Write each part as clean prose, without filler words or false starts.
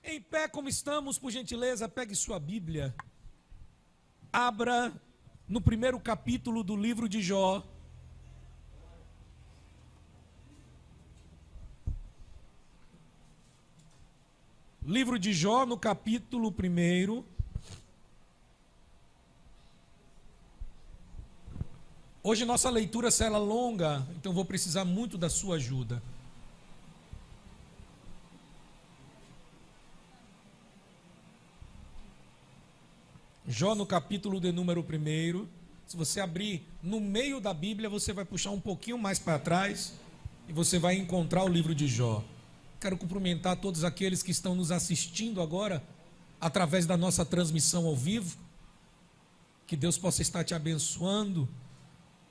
Em pé como estamos, por gentileza, pegue sua Bíblia. Abra no primeiro capítulo do livro de Jó. Livro de Jó, no capítulo 1. Hoje nossa leitura será longa, então vou precisar muito da sua ajuda. Jó no capítulo de número 1. Se você abrir no meio da Bíblia, você vai puxar um pouquinho mais para trás e você vai encontrar o livro de Jó. Quero cumprimentar todos aqueles que estão nos assistindo agora através da nossa transmissão ao vivo. Que Deus possa estar te abençoando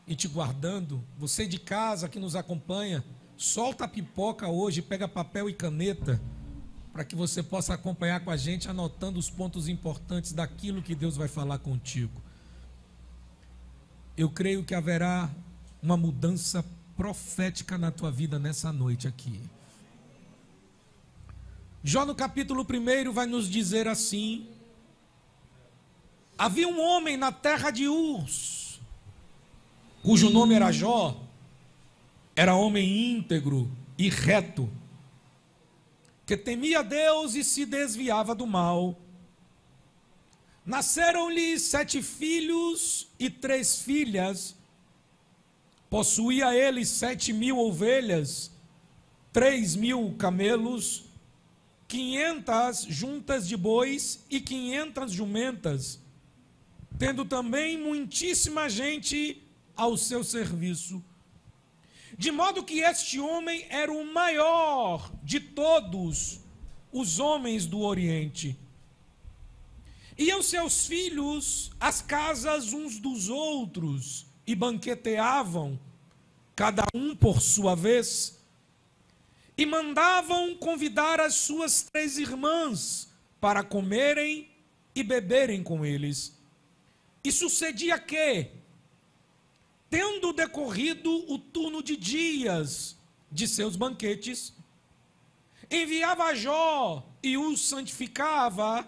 e te guardando. Você de casa que nos acompanha, solta a pipoca hoje, pega papel e caneta, para que você possa acompanhar com a gente, anotando os pontos importantes daquilo que Deus vai falar contigo. Eu creio que haverá uma mudança profética na tua vida nessa noite aqui. Jó no capítulo 1 vai nos dizer assim: havia um homem na terra de Uz, cujo nome era Jó, era homem íntegro e reto, que temia Deus e se desviava do mal. Nasceram-lhe 7 filhos e 3 filhas. Possuía ele 7.000 ovelhas, 3.000 camelos, 500 juntas de bois e 500 jumentas, tendo também muitíssima gente ao seu serviço. De modo que este homem era o maior de todos os homens do Oriente. Iam seus filhos às casas uns dos outros e banqueteavam, cada um por sua vez, e mandavam convidar as suas 3 irmãs para comerem e beberem com eles. E sucedia que, tendo decorrido o turno de dias de seus banquetes, enviava a Jó e o santificava,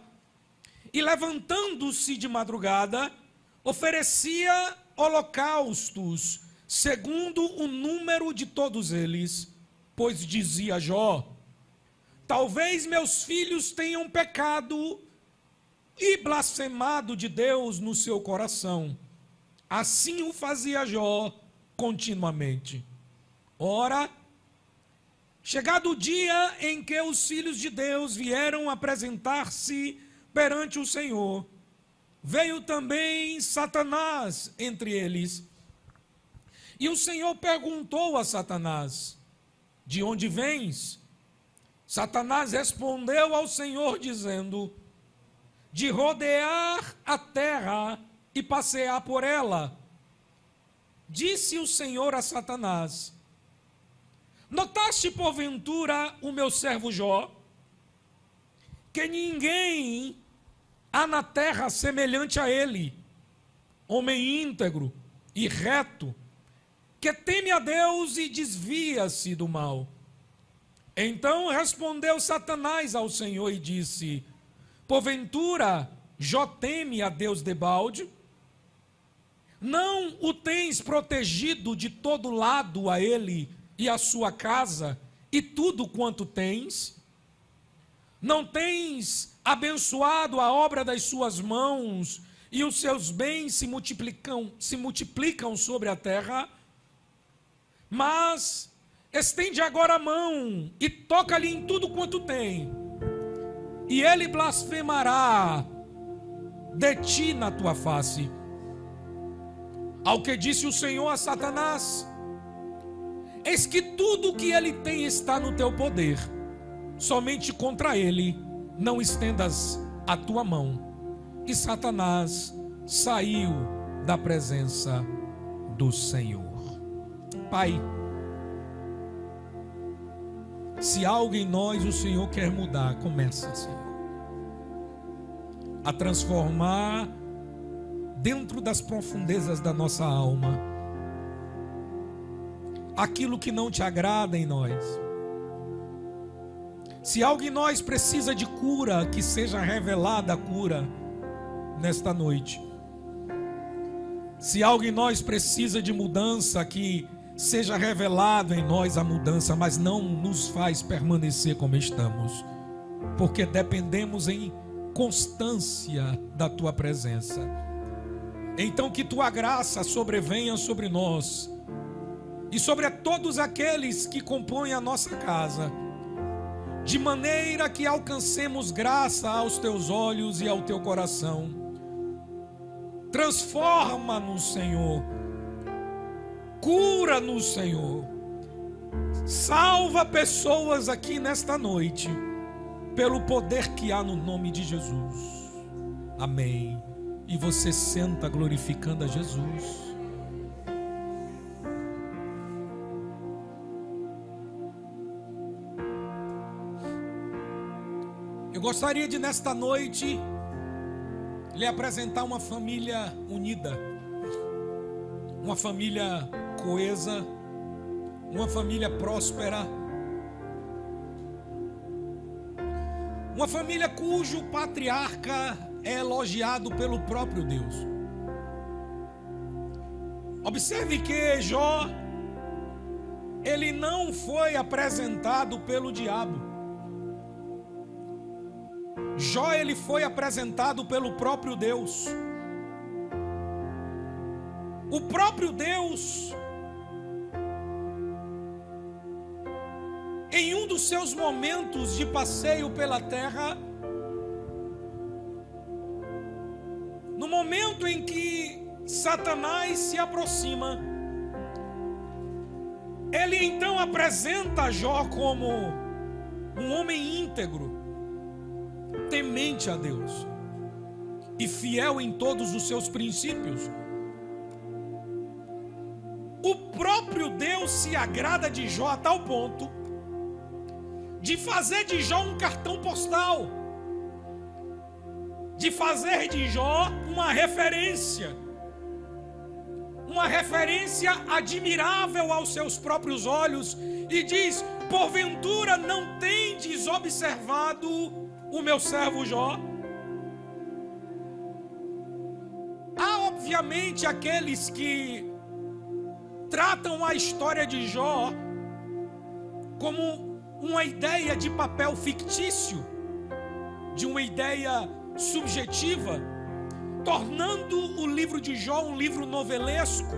e levantando-se de madrugada, oferecia holocaustos, segundo o número de todos eles, pois dizia Jó: talvez meus filhos tenham pecado e blasfemado de Deus no seu coração. Assim o fazia Jó continuamente. Ora, chegado o dia em que os filhos de Deus vieram apresentar-se perante o Senhor, veio também Satanás entre eles. E o Senhor perguntou a Satanás: de onde vens? Satanás respondeu ao Senhor dizendo: de rodear a terra e passear por ela. Disse o Senhor a Satanás: notaste porventura o meu servo Jó, que ninguém há na terra semelhante a ele, homem íntegro e reto, que teme a Deus e desvia-se do mal. Então respondeu Satanás ao Senhor e disse: porventura Jó teme a Deus debalde? Não o tens protegido de todo lado a ele e a sua casa e tudo quanto tens? Não tens abençoado a obra das suas mãos e os seus bens se multiplicam sobre a terra? Mas estende agora a mão e toca-lhe em tudo quanto tem, e ele blasfemará de ti na tua face. Ao que disse o Senhor a Satanás: eis que tudo o que ele tem está no teu poder, somente contra ele não estendas a tua mão. E Satanás saiu da presença do Senhor. Pai, se algo em nós o Senhor quer mudar, começa, Senhor, a transformar dentro das profundezas da nossa alma aquilo que não te agrada em nós. Se algo em nós precisa de cura, que seja revelada a cura nesta noite. Se algo em nós precisa de mudança, que seja revelado em nós a mudança, mas não nos faz permanecer como estamos, porque dependemos em constância da tua presença. Então que tua graça sobrevenha sobre nós e sobre todos aqueles que compõem a nossa casa, de maneira que alcancemos graça aos teus olhos e ao teu coração. Transforma-nos, Senhor. Cura-nos, Senhor. Salva pessoas aqui nesta noite, pelo poder que há no nome de Jesus. Amém. E você senta glorificando a Jesus. Eu gostaria de, nesta noite, lhe apresentar uma família unida, uma família coesa, uma família próspera, uma família cujo patriarca é elogiado pelo próprio Deus. Observe que Jó, ele não foi apresentado pelo diabo. Jó, ele foi apresentado pelo próprio Deus. O próprio Deus, em um dos seus momentos de passeio pela terra, no momento em que Satanás se aproxima, ele então apresenta Jó como um homem íntegro, temente a Deus e fiel em todos os seus princípios. O próprio Deus se agrada de Jó a tal ponto de fazer de Jó um cartão postal, de fazer de Jó uma referência admirável aos seus próprios olhos, e diz: porventura não tendes observado o meu servo Jó? Há obviamente aqueles que tratam a história de Jó como uma ideia de papel fictício, de uma ideia subjetiva, tornando o livro de Jó um livro novelesco,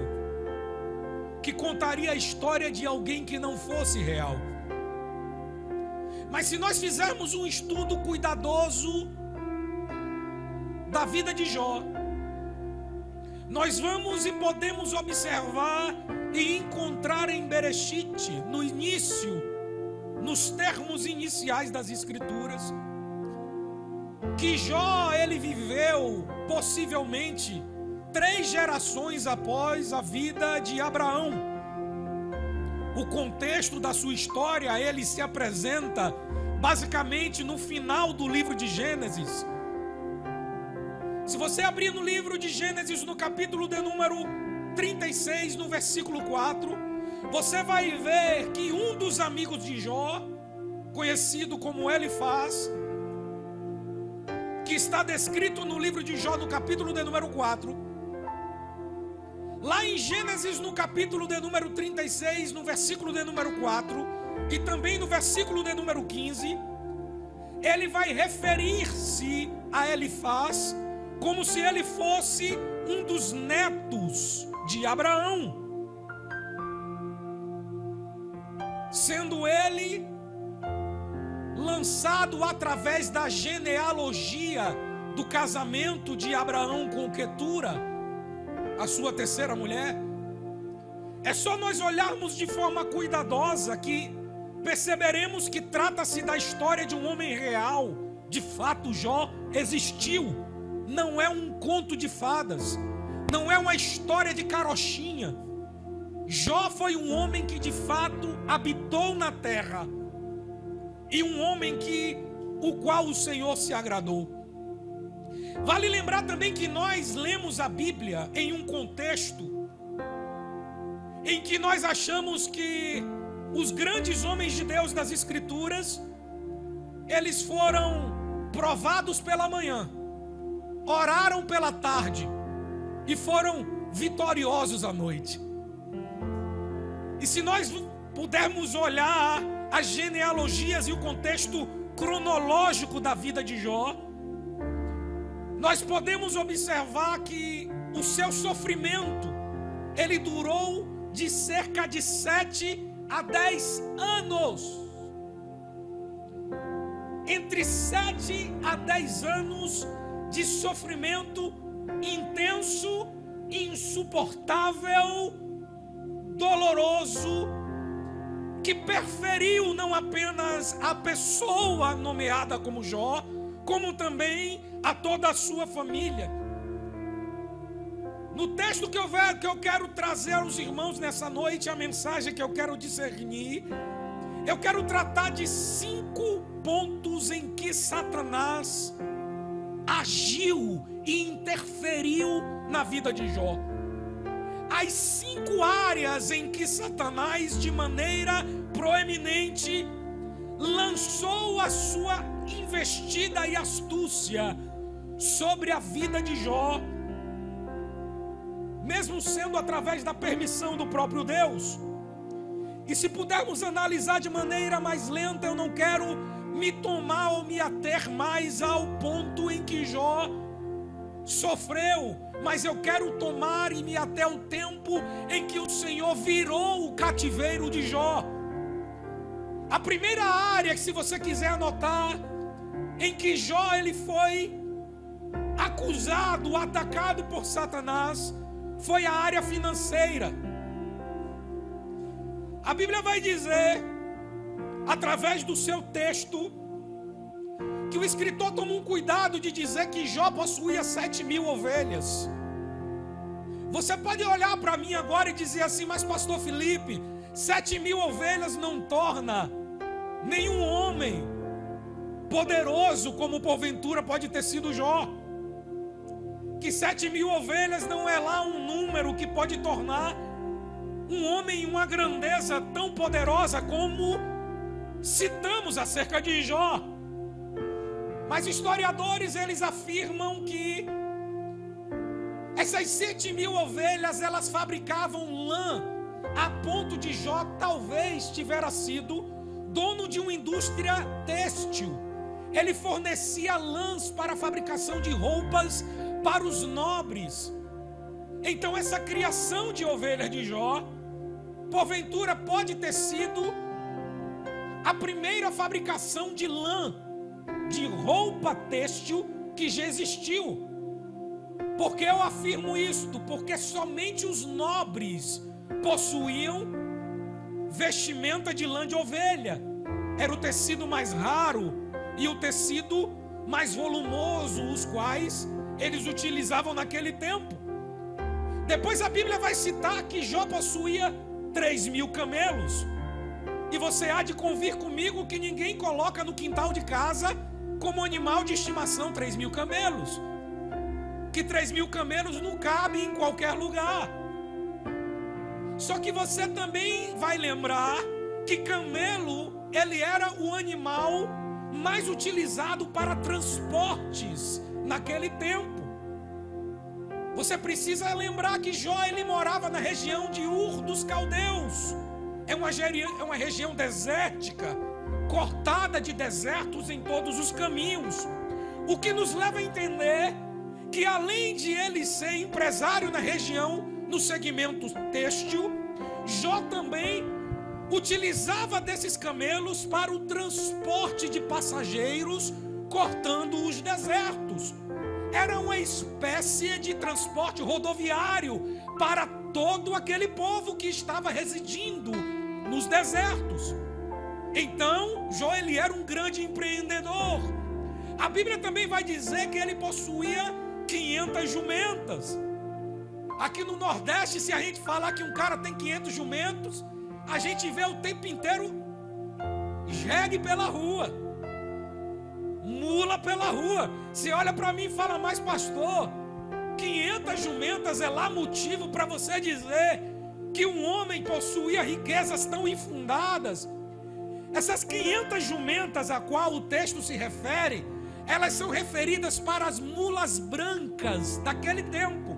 que contaria a história de alguém que não fosse real. Mas se nós fizermos um estudo cuidadoso da vida de Jó, nós vamos e podemos observar e encontrar em Bereshit, no início, nos termos iniciais das Escrituras, que Jó, ele viveu possivelmente 3 gerações após a vida de Abraão. O contexto da sua história, ele se apresenta basicamente no final do livro de Gênesis. Se você abrir no livro de Gênesis, no capítulo de número 36, no versículo 4, você vai ver que um dos amigos de Jó, conhecido como Elifaz, que está descrito no livro de Jó, no capítulo de número 4, lá em Gênesis, no capítulo de número 36, no versículo de número 4, e também no versículo de número 15, ele vai referir-se a Elifaz como se ele fosse um dos netos de Abraão, sendo ele lançado através da genealogia do casamento de Abraão com Quetura, a sua terceira mulher. É só nós olharmos de forma cuidadosa que perceberemos que trata-se da história de um homem real. De fato, Jó existiu. Não é um conto de fadas, não é uma história de carochinha. Jó foi um homem que de fato habitou na terra, e um homem o qual o Senhor se agradou. Vale lembrar também que nós lemos a Bíblia em um contexto em que nós achamos que os grandes homens de Deus das Escrituras eles foram provados pela manhã, oraram pela tarde e foram vitoriosos à noite. E se nós pudermos olhar as genealogias e o contexto cronológico da vida de Jó, nós podemos observar que o seu sofrimento, ele durou de cerca de 7 a 10 anos. Entre 7 a 10 anos de sofrimento intenso, insuportável, doloroso, que perferiu não apenas a pessoa nomeada como Jó, como também a toda a sua família. No texto que eu quero trazer aos irmãos nessa noite, a mensagem que eu quero discernir, eu quero tratar de 5 pontos em que Satanás agiu e interferiu na vida de Jó. As 5 áreas em que Satanás, de maneira proeminente, lançou a sua investida e astúcia sobre a vida de Jó, mesmo sendo através da permissão do próprio Deus. E se pudermos analisar de maneira mais lenta, eu não quero me tomar ou me ater mais ao ponto em que Jó sofreu, mas eu quero tomar e me ater ao tempo em que o Senhor virou o cativeiro de Jó. A primeira área, que se você quiser anotar, em que Jó ele foi acusado, atacado por Satanás, foi a área financeira. A Bíblia vai dizer, através do seu texto, que o escritor tomou um cuidado de dizer que Jó possuía 7.000 ovelhas. Você pode olhar para mim agora e dizer assim: mas pastor Felipe, 7.000 ovelhas não torna nenhum homem poderoso como porventura pode ter sido Jó. Que 7.000 ovelhas não é lá um número que pode tornar um homem uma grandeza tão poderosa como citamos acerca de Jó. Mas historiadores, eles afirmam que essas 7.000 ovelhas, elas fabricavam lã, a ponto de Jó talvez tivera sido dono de uma indústria têxtil. Ele fornecia lãs para a fabricação de roupas para os nobres. Então essa criação de ovelhas de Jó, porventura pode ter sido a primeira fabricação de lã, de roupa têxtil que já existiu. Por que eu afirmo isto? Porque somente os nobres possuíam vestimenta de lã de ovelha. Era o tecido mais raro e o tecido mais volumoso, os quais eles utilizavam naquele tempo. Depois a Bíblia vai citar que Jó possuía 3.000 camelos. E você há de convir comigo que ninguém coloca no quintal de casa como animal de estimação 3.000 camelos. Que 3.000 camelos não cabem em qualquer lugar. Só que você também vai lembrar que camelo, ele era o animal mais utilizado para transportes naquele tempo. Você precisa lembrar que Jó, ele morava na região de Ur dos Caldeus. É uma região desértica, cortada de desertos em todos os caminhos. O que nos leva a entender que, além de ele ser empresário na região, no segmento têxtil, Jó também utilizava desses camelos para o transporte de passageiros, cortando os desertos. Era uma espécie de transporte rodoviário para todo aquele povo que estava residindo nos desertos. Então, Jó, ele era um grande empreendedor. A Bíblia também vai dizer que ele possuía 500 jumentas. Aqui no Nordeste, se a gente falar que um cara tem 500 jumentos, a gente vê o tempo inteiro jegue pela rua, mula pela rua. Você olha para mim e fala: mas pastor, 500 jumentas é lá motivo para você dizer que um homem possuía riquezas tão infundadas? Essas 500 jumentas a qual o texto se refere, elas são referidas para as mulas brancas daquele tempo.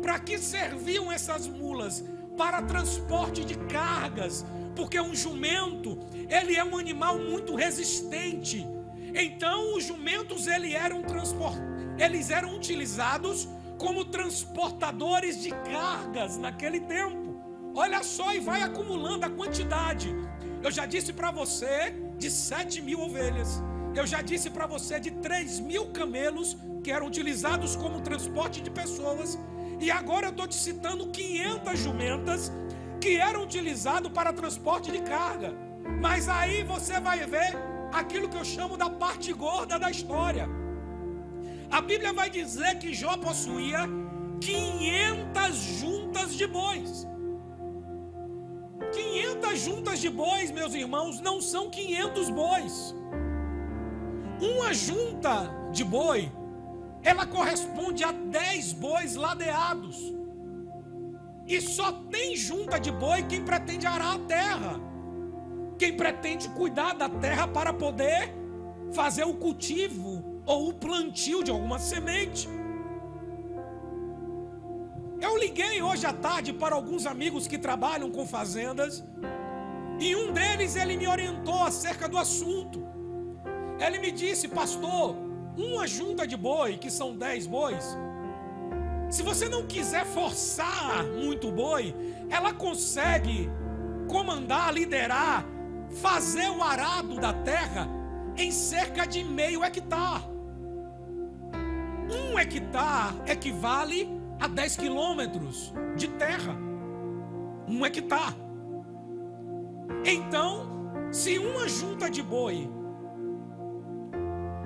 Para que serviam essas mulas? Para transporte de cargas, porque um jumento, ele é um animal muito resistente. Então os jumentos eles eram utilizados como transportadores de cargas naquele tempo. Olha só, e vai acumulando a quantidade. Eu já disse para você de 7.000 ovelhas. Eu já disse para você de 3.000 camelos que eram utilizados como transporte de pessoas. E agora eu estou te citando 500 jumentas que eram utilizadas para transporte de carga. Mas aí você vai ver aquilo que eu chamo da parte gorda da história. A Bíblia vai dizer que Jó possuía 500 juntas de bois. 500 juntas de bois, meus irmãos, não são 500 bois. Uma junta de boi, ela corresponde a 10 bois ladeados. E só tem junta de boi quem pretende arar a terra, quem pretende cuidar da terra para poder fazer o cultivo ou o plantio de alguma semente. Eu liguei hoje à tarde para alguns amigos que trabalham com fazendas, e um deles, ele me orientou acerca do assunto. Ele me disse: pastor, uma junta de boi, que são 10 bois, se você não quiser forçar muito boi, ela consegue comandar, liderar, fazer o arado da terra em cerca de meio hectare. 1 hectare equivale a 10 quilômetros de terra. 1 hectare. Então, se uma junta de boi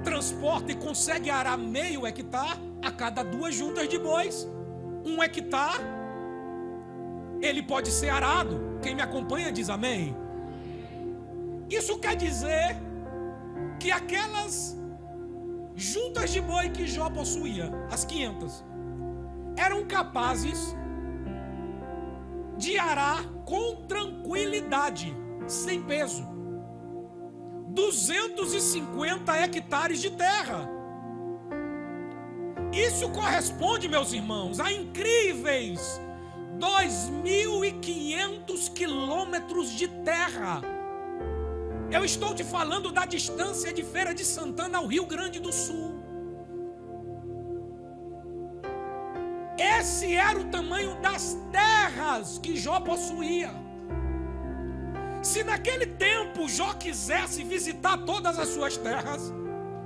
transporta e consegue arar meio hectare, a cada 2 juntas de bois, 1 hectare, ele pode ser arado. Quem me acompanha diz amém. Isso quer dizer que aquelas juntas de boi que Jó possuía, as 500, eram capazes de arar com tranquilidade, sem peso, 250 hectares de terra. Isso corresponde, meus irmãos, a incríveis 2.500 quilômetros de terra. Eu estou te falando da distância de Feira de Santana ao Rio Grande do Sul. Esse era o tamanho das terras que Jó possuía. Se naquele tempo Jó quisesse visitar todas as suas terras,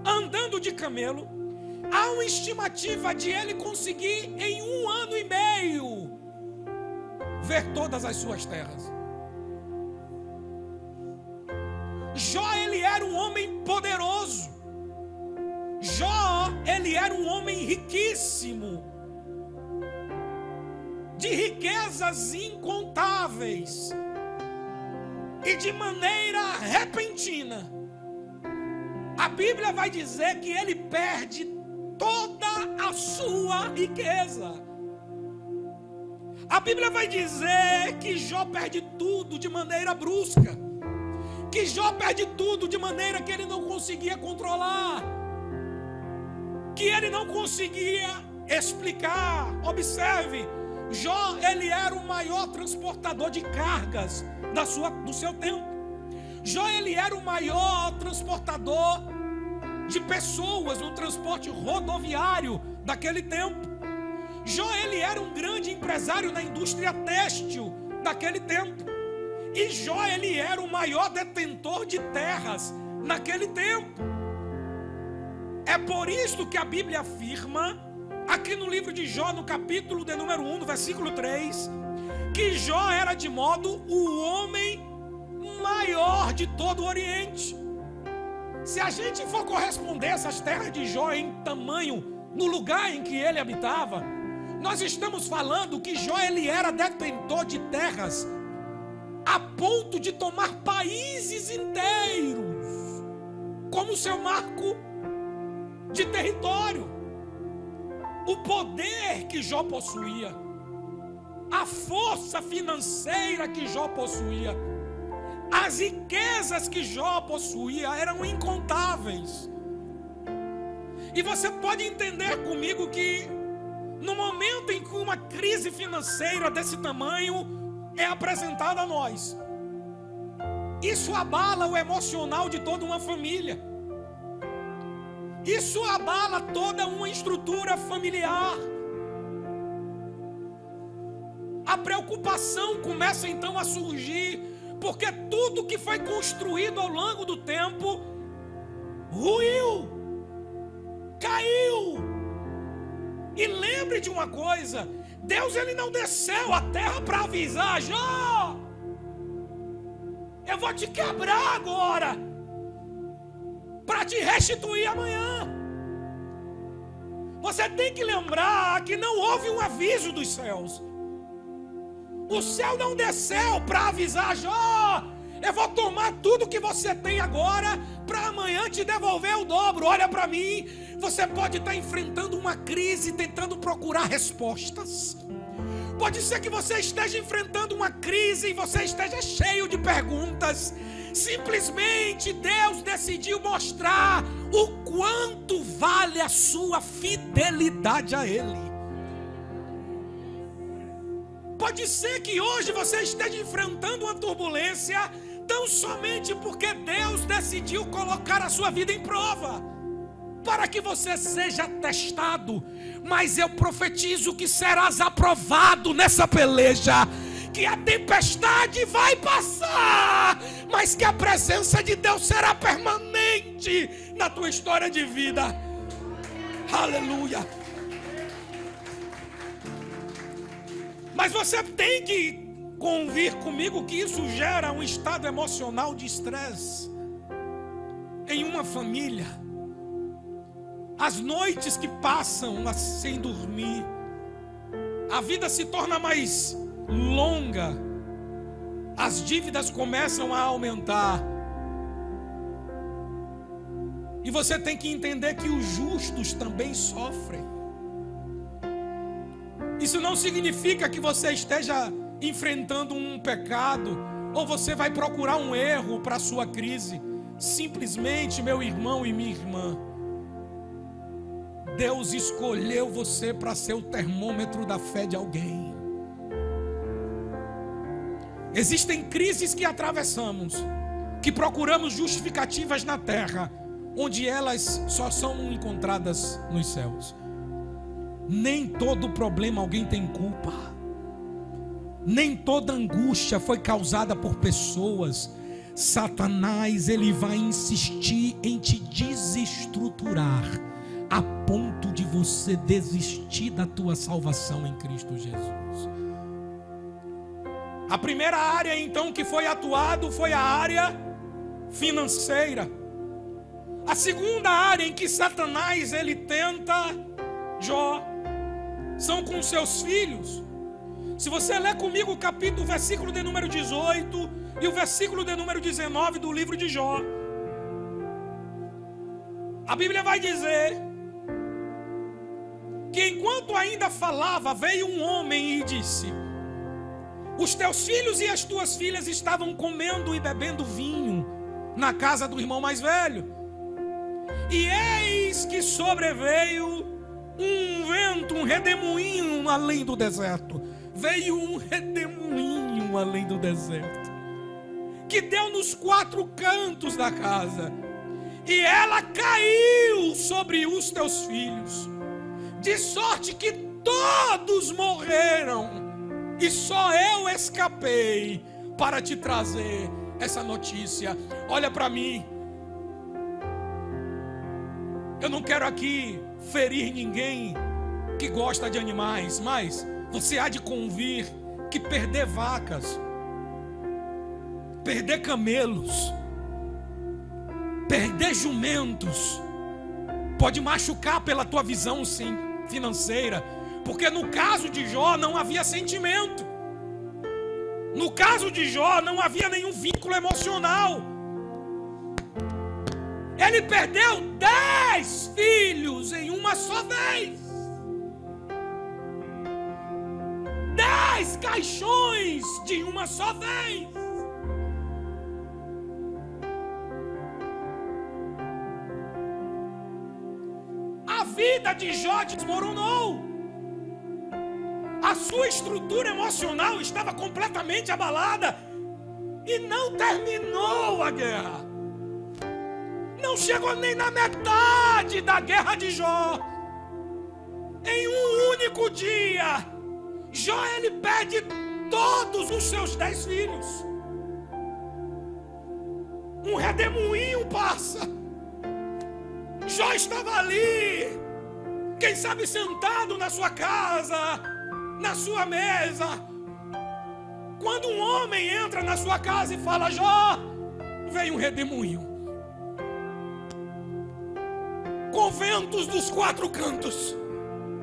andando de camelo, há uma estimativa de ele conseguir em 1 ano e meio ver todas as suas terras. Jó, ele era um homem poderoso. Jó, ele era um homem riquíssimo, de riquezas incontáveis. E de maneira repentina, a Bíblia vai dizer que ele perde toda a sua riqueza. A Bíblia vai dizer que Jó perde tudo de maneira brusca, que Jó perde tudo de maneira que ele não conseguia controlar, que ele não conseguia explicar. Observe, Jó, ele era o maior transportador de cargas do seu tempo. Jó, ele era o maior transportador de pessoas no transporte rodoviário daquele tempo. Jó, ele era um grande empresário na indústria têxtil daquele tempo. E Jó, ele era o maior detentor de terras naquele tempo. É por isso que a Bíblia afirma, aqui no livro de Jó, no capítulo de número 1, no versículo 3, que Jó era de modo o homem maior de todo o Oriente. Se a gente for corresponder essas terras de Jó em tamanho, no lugar em que ele habitava, nós estamos falando que Jó, ele era detentor de terras a ponto de tomar países inteiros como seu marco de território. O poder que Jó possuía, a força financeira que Jó possuía, As riquezas que Jó possuía eram incontáveis. E você pode entender comigo que no momento em que uma crise financeira desse tamanho é apresentada a nós, isso abala o emocional de toda uma família. Isso abala toda uma estrutura familiar. A preocupação começa então a surgir, porque tudo que foi construído ao longo do tempo ruiu, caiu. E lembre de uma coisa: Deus ele não desceu à terra para avisar, Jó, eu vou te quebrar agora, para te restituir amanhã. Você tem que lembrar que não houve um aviso dos céus. O céu não desceu para avisar, Jó, eu vou tomar tudo que você tem agora para amanhã te devolver o dobro. Olha para mim, você pode estar enfrentando uma crise tentando procurar respostas. Pode ser que você esteja enfrentando uma crise e você esteja cheio de perguntas. Simplesmente Deus decidiu mostrar o quanto vale a sua fidelidade a Ele. Pode ser que hoje você esteja enfrentando uma turbulência tão somente porque Deus decidiu colocar a sua vida em prova, para que você seja testado. Mas eu profetizo que serás aprovado nessa peleja, que a tempestade vai passar, mas que a presença de Deus será permanente na tua história de vida. Aleluia. Mas você tem que convir comigo que isso gera um estado emocional de estresse em uma família. As noites que passam sem dormir, a vida se torna mais longa, as dívidas começam a aumentar. E você tem que entender que os justos também sofrem. Isso não significa que você esteja enfrentando um pecado, ou você vai procurar um erro para a sua crise. Simplesmente, meu irmão e minha irmã, Deus escolheu você para ser o termômetro da fé de alguém. Existem crises que atravessamos, que procuramos justificativas na terra, onde elas só são encontradas nos céus. Nem todo problema alguém tem culpa. Nem toda angústia foi causada por pessoas. Satanás, ele vai insistir em te desestruturar, a ponto de você desistir da tua salvação em Cristo Jesus. A primeira área então que foi atuado foi a área financeira. A segunda área em que Satanás ele tenta Jó são com seus filhos. Se você ler comigo o versículo de número 18 e o versículo de número 19 do livro de Jó, a Bíblia vai dizer que enquanto ainda falava, veio um homem e disse: os teus filhos e as tuas filhas estavam comendo e bebendo vinho na casa do irmão mais velho, e eis que sobreveio um vento, um redemoinho além do deserto. Veio um redemoinho além do deserto, que deu nos 4 cantos da casa, e ela caiu sobre os teus filhos, de sorte que todos morreram, e só eu escapei para te trazer essa notícia. Olha para mim, eu não quero aqui ferir ninguém que gosta de animais, mas você há de convir que perder vacas, perder camelos, perder jumentos pode machucar pela tua visão sim, financeira, porque no caso de Jó não havia sentimento. No caso de Jó não havia nenhum vínculo emocional. Ele perdeu 10 filhos em uma só vez. 10 caixões de uma só vez. vida de Jó desmoronou. A sua estrutura emocional estava completamente abalada. E não terminou a guerra. Não chegou nem na metade da guerra de Jó. Em um único dia, Jó ele perde todos os seus 10 filhos. Um redemoinho passa. Jó estava ali, quem sabe sentado na sua casa, na sua mesa. Quando um homem entra na sua casa e fala: Jó, veio um redemoinho com ventos dos 4 cantos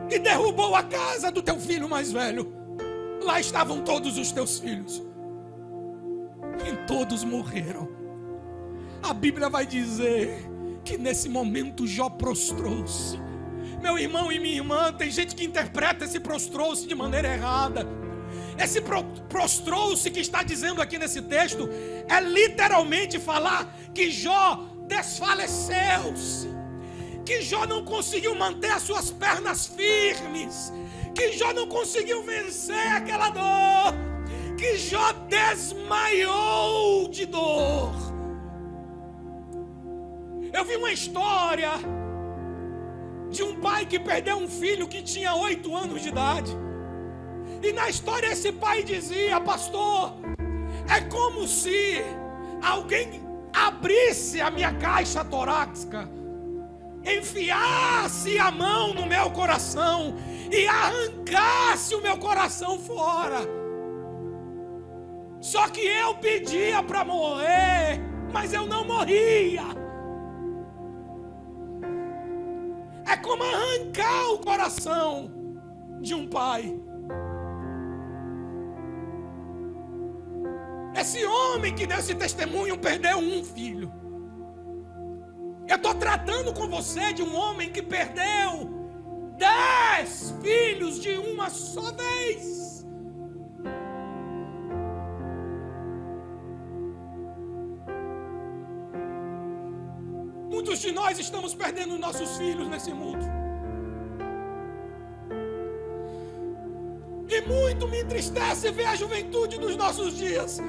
e derrubou a casa do teu filho mais velho. Lá estavam todos os teus filhos e todos morreram. A Bíblia vai dizer que nesse momento Jó prostrou-se. Meu irmão e minha irmã, tem gente que interpreta esse prostrou-se de maneira errada. Esse prostrou-se que está dizendo aqui nesse texto é literalmente falar que Jó desfaleceu-se, que Jó não conseguiu manter as suas pernas firmes, que Jó não conseguiu vencer aquela dor, que Jó desmaiou de dor. Eu vi uma história de um pai que perdeu um filho que tinha 8 anos de idade. E na história esse pai dizia: pastor, é como se alguém abrisse a minha caixa torácica, enfiasse a mão no meu coração e arrancasse o meu coração fora. Só que eu pedia para morrer, mas eu não morria. É como arrancar o coração de um pai. Esse homem que deu esse testemunho perdeu um filho. Eu estou tratando com você de um homem que perdeu 10 filhos de uma só vez. Muitos de nós estamos perdendo nossos filhos nesse mundo. E muito me entristece ver a juventude dos nossos dias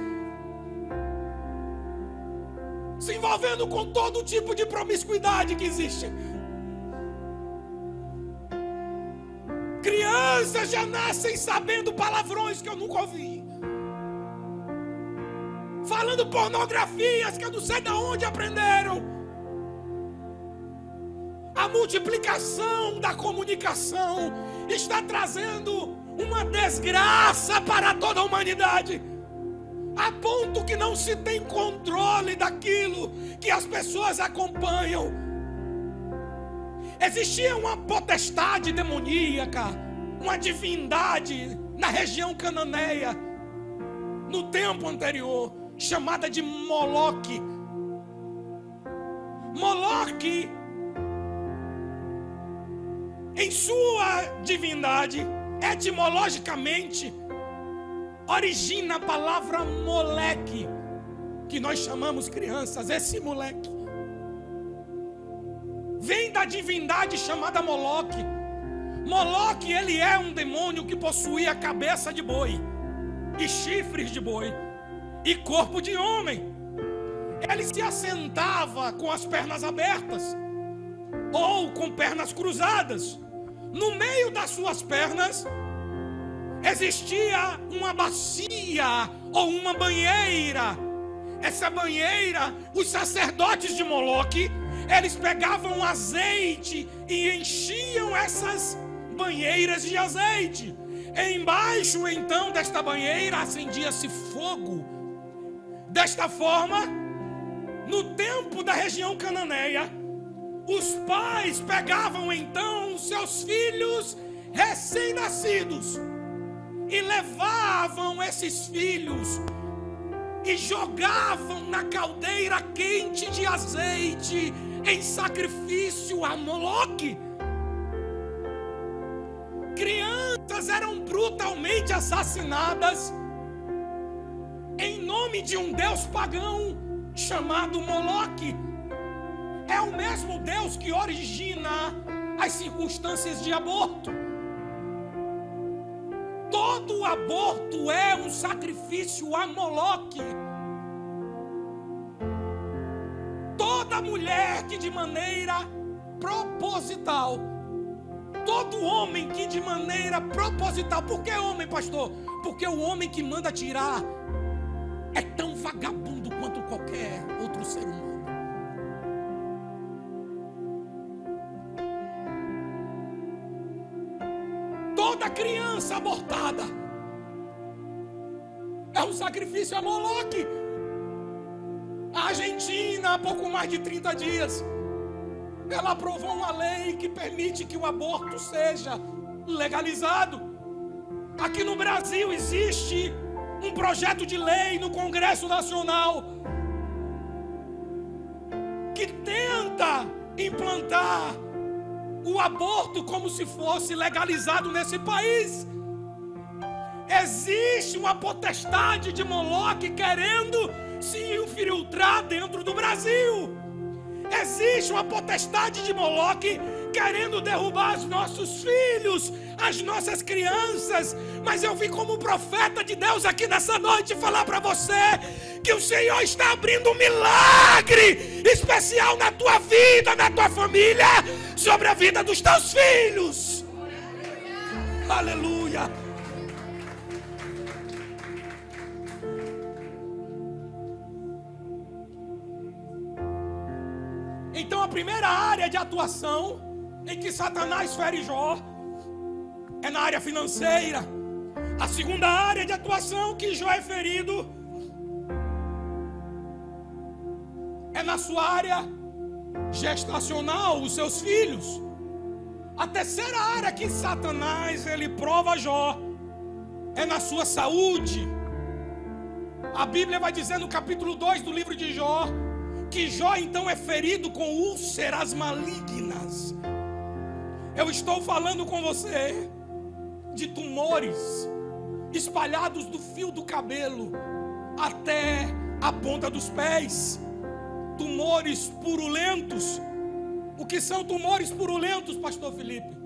se envolvendo com todo tipo de promiscuidade que existe. Crianças já nascem sabendo palavrões que eu nunca ouvi, falando pornografias que eu não sei de onde aprenderam. A multiplicação da comunicação está trazendo uma desgraça para toda a humanidade, a ponto que não se tem controle daquilo que as pessoas acompanham. Existia uma potestade demoníaca, uma divindade na região cananeia, no tempo anterior, chamada de Moloque. Moloque, em sua divindade, etimologicamente, origina a palavra moleque, que nós chamamos crianças. Esse moleque vem da divindade chamada Moloque. Moloque, ele é um demônio que possuía cabeça de boi e chifres de boi e corpo de homem. Ele se assentava com as pernas abertas ou com pernas cruzadas. No meio das suas pernas existia uma bacia ou uma banheira. Essa banheira, os sacerdotes de Moloque, eles pegavam azeite e enchiam essas banheiras de azeite. Embaixo então desta banheira acendia-se fogo. Desta forma, no tempo da região cananeia, os pais pegavam então os seus filhos recém-nascidos e levavam esses filhos e jogavam na caldeira quente de azeite em sacrifício a Moloque. Crianças eram brutalmente assassinadas em nome de um deus pagão chamado Moloque. É o mesmo Deus que origina as circunstâncias de aborto. Todo aborto é um sacrifício a Moloque. Toda mulher que de maneira proposital, todo homem que de maneira proposital, por que homem, pastor? Porque o homem que manda tirar é tão vagabundo quanto qualquer outro ser humano. Toda criança abortada é um sacrifício a Moloque. A Argentina, há pouco mais de 30 dias, ela aprovou uma lei que permite que o aborto seja legalizado. Aqui no Brasil existe um projeto de lei no Congresso Nacional que tenta implantar o aborto como se fosse legalizado nesse país. Existe uma potestade de Moloque querendo se infiltrar dentro do Brasil. Existe uma potestade de Moloque querendo derrubar os nossos filhos, as nossas crianças. Mas eu vim como profeta de Deus aqui nessa noite falar para você que o Senhor está abrindo um milagre especial na tua vida, na tua família, sobre a vida dos teus filhos. Aleluia. Então a primeira área de atuação em que Satanás fere Jó é na área financeira. A segunda área de atuação que Jó é ferido é na sua área gestacional, os seus filhos. A terceira área que Satanás ele prova Jó é na sua saúde. A Bíblia vai dizer no capítulo 2 do livro de Jó que Jó então é ferido com úlceras malignas. Eu estou falando com você de tumores espalhados do fio do cabelo até a ponta dos pés. Tumores purulentos. O que são tumores purulentos, pastor Felipe?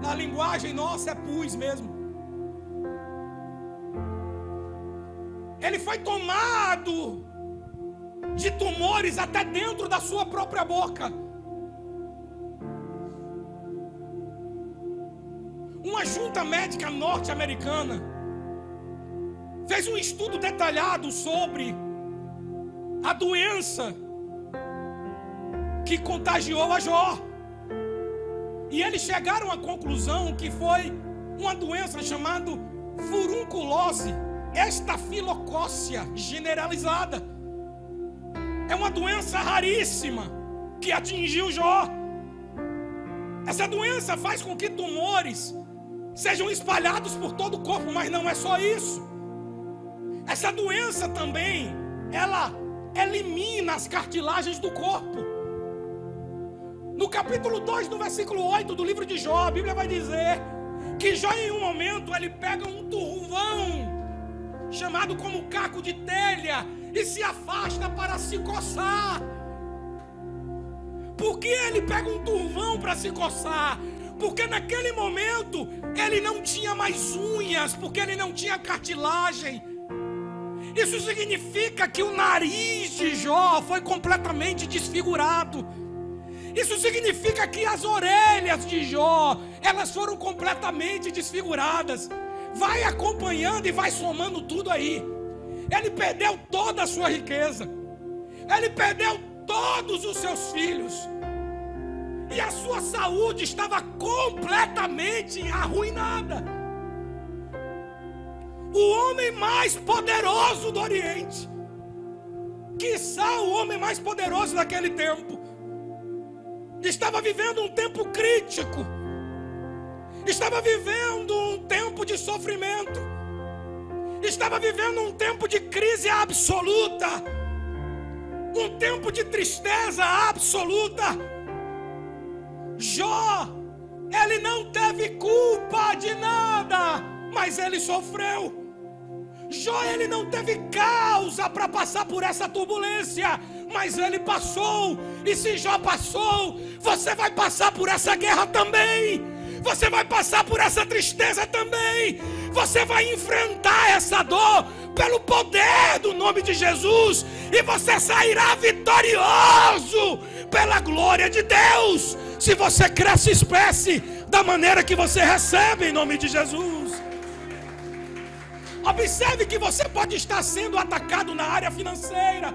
Na linguagem nossa é pus mesmo. Ele foi tomado de tumores até dentro da sua própria boca. Uma junta médica norte-americana fez um estudo detalhado sobre a doença que contagiou a Jó. E eles chegaram à conclusão que foi uma doença chamada furunculose estafilocócia generalizada. É uma doença raríssima que atingiu Jó. Essa doença faz com que tumores sejam espalhados por todo o corpo, mas não é só isso. Essa doença também, ela elimina as cartilagens do corpo. No capítulo 2, no versículo 8 do livro de Jó, a Bíblia vai dizer que Jó em um momento ele pega um turvão chamado como caco de telha e se afasta para se coçar. Por que ele pega um turvão para se coçar? Porque naquele momento ele não tinha mais unhas, porque ele não tinha cartilagem. Isso significa que o nariz de Jó foi completamente desfigurado. Isso significa que as orelhas de Jó, elas foram completamente desfiguradas. Vai acompanhando e vai somando tudo aí. Ele perdeu toda a sua riqueza. Ele perdeu todos os seus filhos. E a sua saúde estava completamente arruinada. O homem mais poderoso do Oriente, quiçá o homem mais poderoso daquele tempo, estava vivendo um tempo crítico. Estava vivendo um tempo de sofrimento. Estava vivendo um tempo de crise absoluta. Um tempo de tristeza absoluta. Jó, ele não teve culpa de nada, mas ele sofreu. Jó, ele não teve causa para passar por essa turbulência, mas ele passou. E se Jó passou, você vai passar por essa guerra também. Você vai passar por essa tristeza também. Você vai enfrentar essa dor pelo poder do nome de Jesus. E você sairá vitorioso pela glória de Deus. Se você cresce, expresse da maneira que você recebe em nome de Jesus. Observe que você pode estar sendo atacado na área financeira.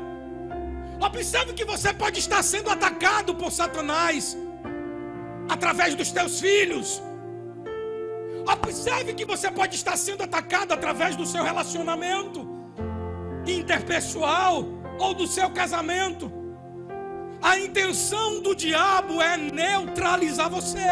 Observe que você pode estar sendo atacado por Satanás através dos teus filhos. Observe que você pode estar sendo atacado através do seu relacionamento interpessoal ou do seu casamento. A intenção do diabo é neutralizar você.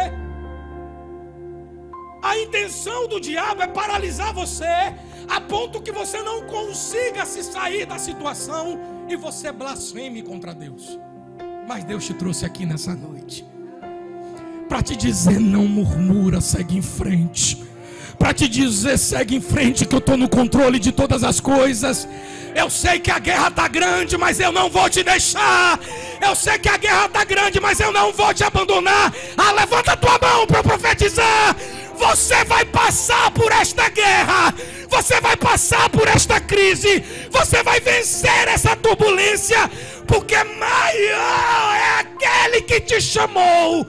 A intenção do diabo é paralisar você a ponto que você não consiga se sair da situação e você blasfeme contra Deus. Mas Deus te trouxe aqui nessa noite para te dizer: não murmura, segue em frente. Para te dizer: segue em frente, que eu estou no controle de todas as coisas. Eu sei que a guerra está grande, mas eu não vou te deixar. Eu sei que a guerra está grande, mas eu não vou te abandonar. Levanta a tua mão para profetizar. Você vai passar por esta guerra. Você vai passar por esta crise. Você vai vencer essa turbulência, porque maior é aquele que te chamou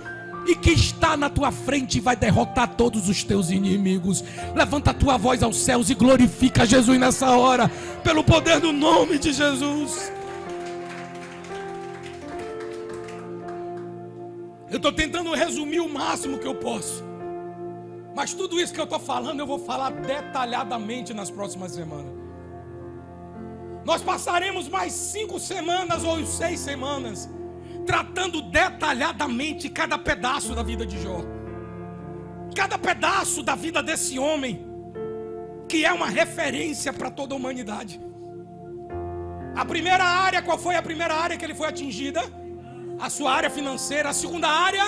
e que está na tua frente e vai derrotar todos os teus inimigos. Levanta a tua voz aos céus e glorifica Jesus nessa hora, pelo poder do nome de Jesus. Eu estou tentando resumir o máximo que eu posso, mas tudo isso que eu estou falando eu vou falar detalhadamente nas próximas semanas. Nós passaremos mais 5 semanas ou 6 semanas tratando detalhadamente cada pedaço da vida de Jó, cada pedaço da vida desse homem, que é uma referência para toda a humanidade. A primeira área, qual foi a primeira área que ele foi atingida? A sua área financeira. A segunda área,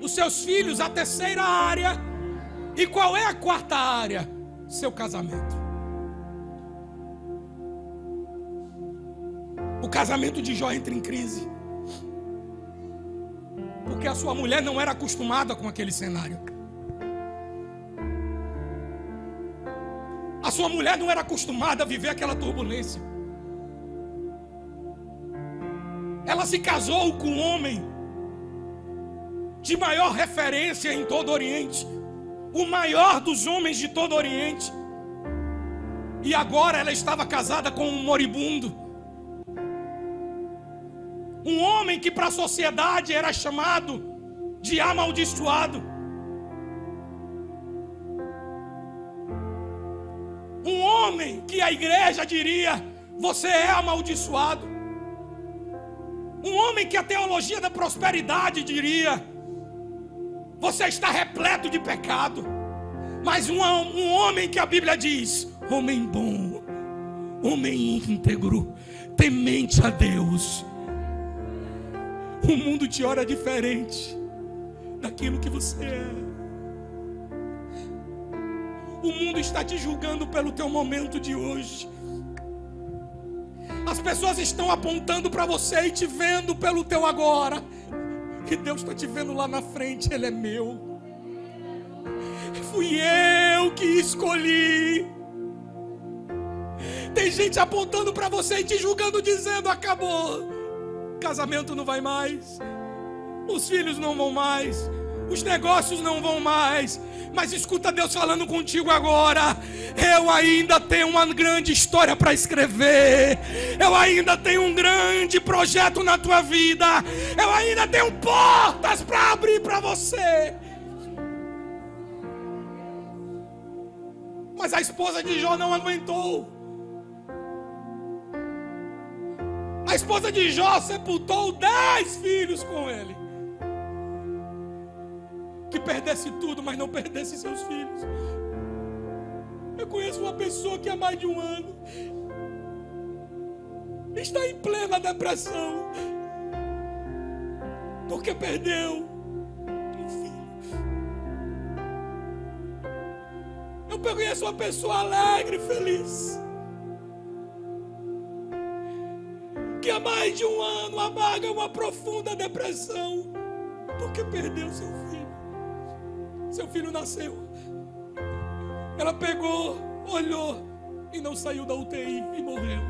os seus filhos. A terceira área, e qual é a quarta área? Seu casamento. O casamento de Jó entra em crise, porque a sua mulher não era acostumada com aquele cenário. A sua mulher não era acostumada a viver aquela turbulência. Ela se casou com um homem de maior referência em todo o Oriente, o maior dos homens de todo o Oriente, e agora ela estava casada com um moribundo. Um homem que para a sociedade era chamado de amaldiçoado. Um homem que a igreja diria: você é amaldiçoado. Um homem que a teologia da prosperidade diria: você está repleto de pecado. Mas um homem que a Bíblia diz: homem bom, homem íntegro, temente a Deus. O mundo te olha diferente daquilo que você é. O mundo está te julgando pelo teu momento de hoje. As pessoas estão apontando para você e te vendo pelo teu agora. E Deus está te vendo lá na frente. Ele é meu. Fui eu que escolhi. Tem gente apontando para você e te julgando, dizendo: acabou. Casamento não vai mais, os filhos não vão mais, os negócios não vão mais. Mas escuta Deus falando contigo agora: eu ainda tenho uma grande história para escrever. Eu ainda tenho um grande projeto na tua vida. Eu ainda tenho portas para abrir para você. Mas a esposa de Jó não aguentou. A esposa de Jó sepultou 10 filhos com ele. Que perdesse tudo, mas não perdesse seus filhos. Eu conheço uma pessoa que há mais de um ano está em plena depressão, porque perdeu um filho. Eu conheço uma pessoa alegre, feliz, que há mais de um ano amarga uma profunda depressão, porque perdeu seu filho. Seu filho nasceu. Ela pegou, olhou e não saiu da UTI e morreu.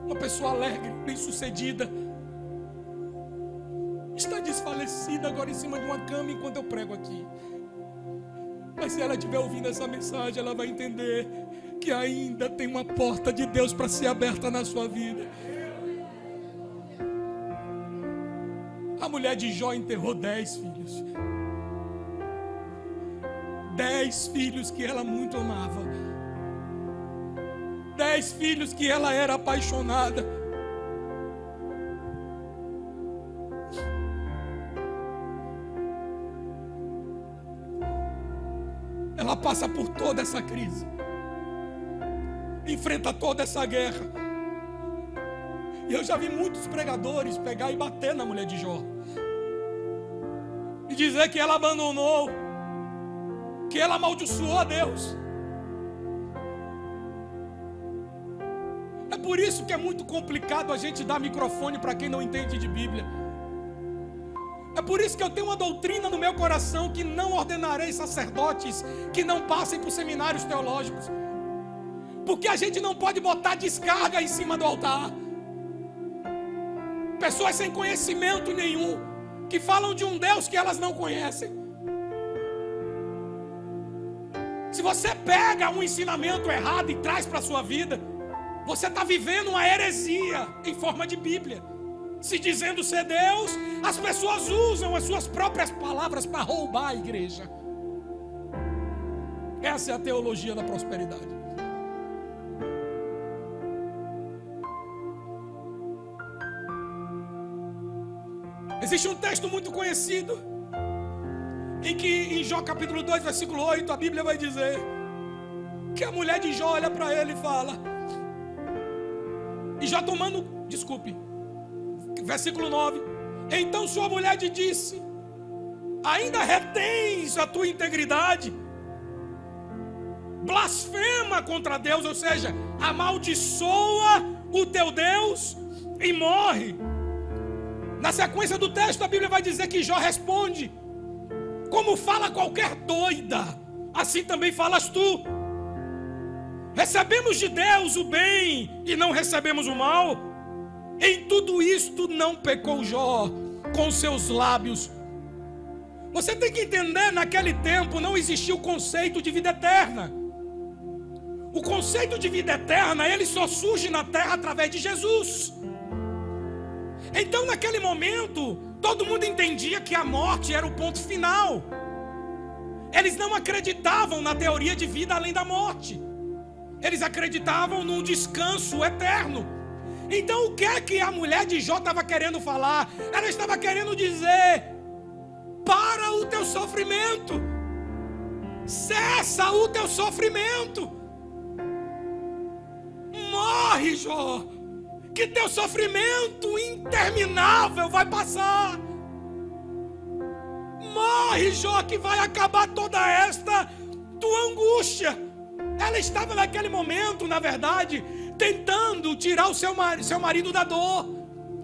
Uma pessoa alegre, bem-sucedida, está desfalecida agora em cima de uma cama enquanto eu prego aqui. Mas se ela estiver ouvindo essa mensagem, ela vai entender que ainda tem uma porta de Deus para ser aberta na sua vida. A mulher de Jó enterrou 10 filhos. 10 filhos que ela muito amava. 10 filhos que ela era apaixonada. Ela passa por toda essa crise, enfrenta toda essa guerra. E eu já vi muitos pregadores pegar e bater na mulher de Jó e dizer que ela abandonou, que ela amaldiçoou a Deus. É por isso que é muito complicado a gente dar microfone para quem não entende de Bíblia. É por isso que eu tenho uma doutrina no meu coração que não ordenarei sacerdotes que não passem por seminários teológicos. Porque a gente não pode botar descarga em cima do altar. Pessoas sem conhecimento nenhum, que falam de um Deus que elas não conhecem. Se você pega um ensinamento errado e traz para a sua vida, você está vivendo uma heresia em forma de Bíblia. Se dizendo ser Deus, as pessoas usam as suas próprias palavras para roubar a igreja. Essa é a teologia da prosperidade. Existe um texto muito conhecido, em que em Jó capítulo 2, versículo 8, a Bíblia vai dizer que a mulher de Jó olha para ele e fala, e Jó tomando, versículo 9, então sua mulher lhe disse, ainda retens a tua integridade, blasfema contra Deus, ou seja, amaldiçoa o teu Deus e morre. Na sequência do texto a Bíblia vai dizer que Jó responde, como fala qualquer doida, assim também falas tu. Recebemos de Deus o bem e não recebemos o mal. Em tudo isto não pecou Jó com seus lábios. Você tem que entender, naquele tempo não existia o conceito de vida eterna. O conceito de vida eterna, ele só surge na terra através de Jesus. Então naquele momento, todo mundo entendia que a morte era o ponto final. Eles não acreditavam na teoria de vida além da morte. Eles acreditavam num descanso eterno. Então o que é que a mulher de Jó estava querendo falar? Ela estava querendo dizer, para o teu sofrimento, cessa o teu sofrimento, morre, Jó, que teu sofrimento interminável vai passar. Morre, Jó, que vai acabar toda esta tua angústia. Ela estava naquele momento, na verdade, tentando tirar o seu marido da dor,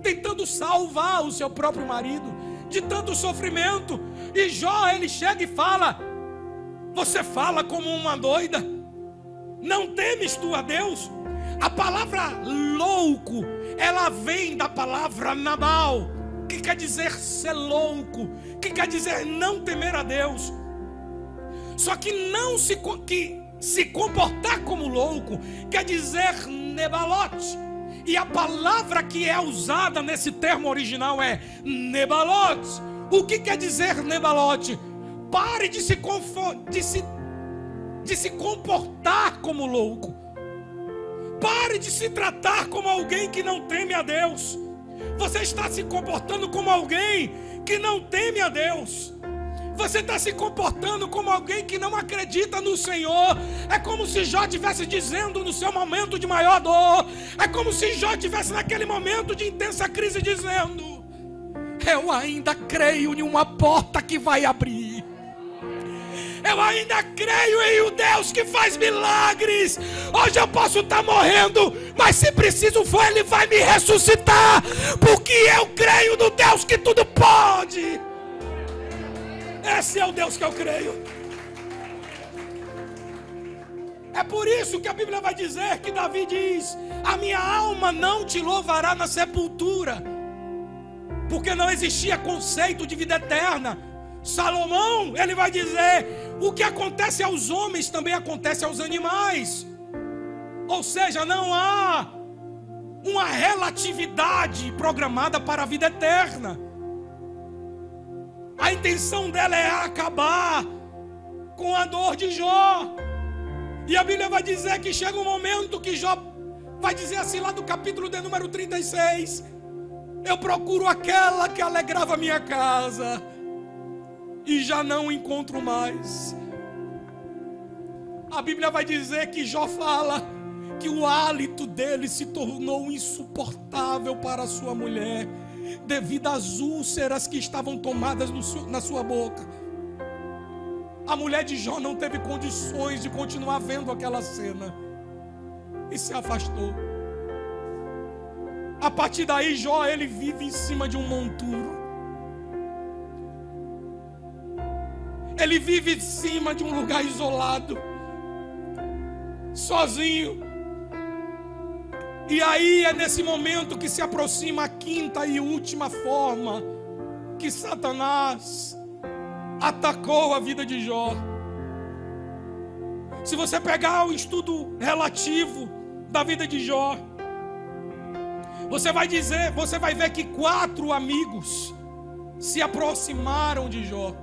tentando salvar o seu próprio marido de tanto sofrimento. E Jó, ele chega e fala, você fala como uma doida, não temes tu a Deus? A palavra louco, ela vem da palavra Nabal, que quer dizer ser louco, que quer dizer não temer a Deus. Só que não se comportar como louco quer dizer nebalote. E a palavra que é usada nesse termo original é nebalote. O que quer dizer nebalote? Pare de se comportar como louco. Pare de se tratar como alguém que não teme a Deus. Você está se comportando como alguém que não teme a Deus. Você está se comportando como alguém que não acredita no Senhor. É como se Jó estivesse dizendo no seu momento de maior dor. É como se Jó estivesse naquele momento de intensa crise dizendo, eu ainda creio em uma porta que vai abrir. Eu ainda creio em o Deus que faz milagres. Hoje eu posso estar morrendo, mas se preciso for, Ele vai me ressuscitar, porque eu creio no Deus que tudo pode. Esse é o Deus que eu creio. É por isso que a Bíblia vai dizer que Davi diz: a minha alma não te louvará na sepultura, porque não existia conceito de vida eterna. Salomão, ele vai dizer: o que acontece aos homens também acontece aos animais. Ou seja, não há uma relatividade programada para a vida eterna. A intenção dela é acabar com a dor de Jó. E a Bíblia vai dizer que chega um momento que Jó vai dizer assim, lá do capítulo de número 36: eu procuro aquela que alegrava a minha casa e já não encontro mais. A Bíblia vai dizer que Jó fala que o hálito dele se tornou insuportável para a sua mulher, devido às úlceras que estavam tomadas na sua boca. A mulher de Jó não teve condições de continuar vendo aquela cena e se afastou. A partir daí, Jó, ele vive em cima de um monturo. Ele vive em cima de um lugar isolado, sozinho. E aí é nesse momento que se aproxima a quinta e última forma que Satanás atacou a vida de Jó. Se você pegar o estudo relativo da vida de Jó, você vai ver que 4 amigos se aproximaram de Jó.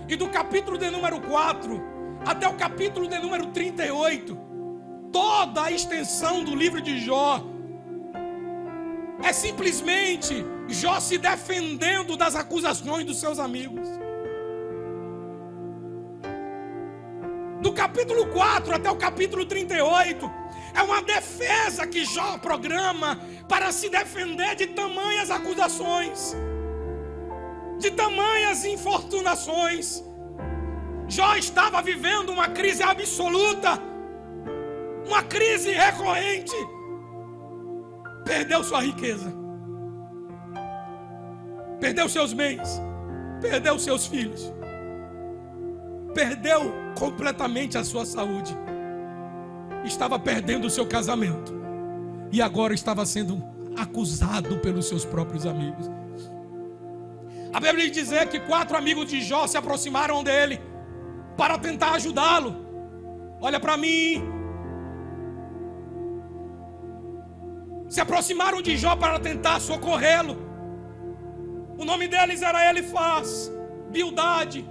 E do capítulo de número 4 até o capítulo de número 38, toda a extensão do livro de Jó é simplesmente Jó se defendendo das acusações dos seus amigos. Do capítulo 4 até o capítulo 38 é uma defesa que Jó programa para se defender de tamanhas acusações, de tamanhas infortunações. Jó estava vivendo uma crise absoluta, uma crise recorrente. Perdeu sua riqueza, perdeu seus bens, perdeu seus filhos, perdeu completamente a sua saúde, estava perdendo o seu casamento e agora estava sendo acusado pelos seus próprios amigos. A Bíblia diz que 4 amigos de Jó se aproximaram dele para tentar ajudá-lo. Olha para mim. Se aproximaram de Jó para tentar socorrê-lo. O nome deles era Elifaz, Bildade,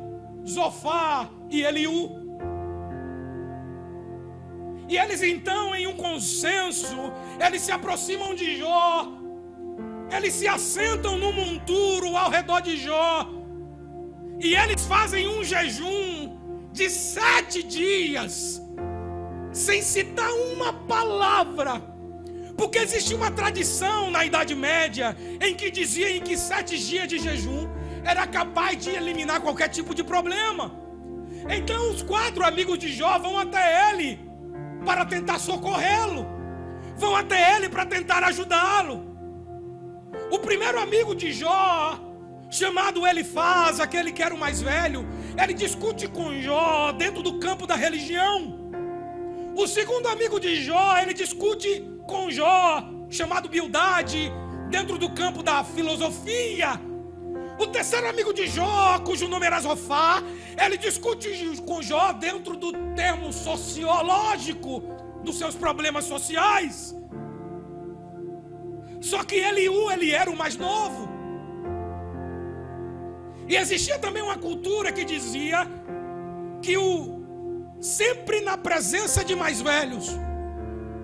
Zofar e Eliú. E eles então, em um consenso, eles se aproximam de Jó. Eles se assentam no monturo ao redor de Jó. E eles fazem um jejum de 7 dias, sem citar uma palavra. Porque existia uma tradição na Idade Média em que dizia que 7 dias de jejum era capaz de eliminar qualquer tipo de problema. Então os 4 amigos de Jó vão até ele para tentar socorrê-lo, vão até ele para tentar ajudá-lo. O primeiro amigo de Jó, chamado Elifaz, aquele que era o mais velho, ele discute com Jó dentro do campo da religião. O segundo amigo de Jó, ele discute com Jó, chamado Bildade, dentro do campo da filosofia. O terceiro amigo de Jó, cujo nome era Zofar, ele discute com Jó dentro do termo sociológico dos seus problemas sociais. Só que Eliú, ele era o mais novo. E existia também uma cultura que dizia que sempre na presença de mais velhos,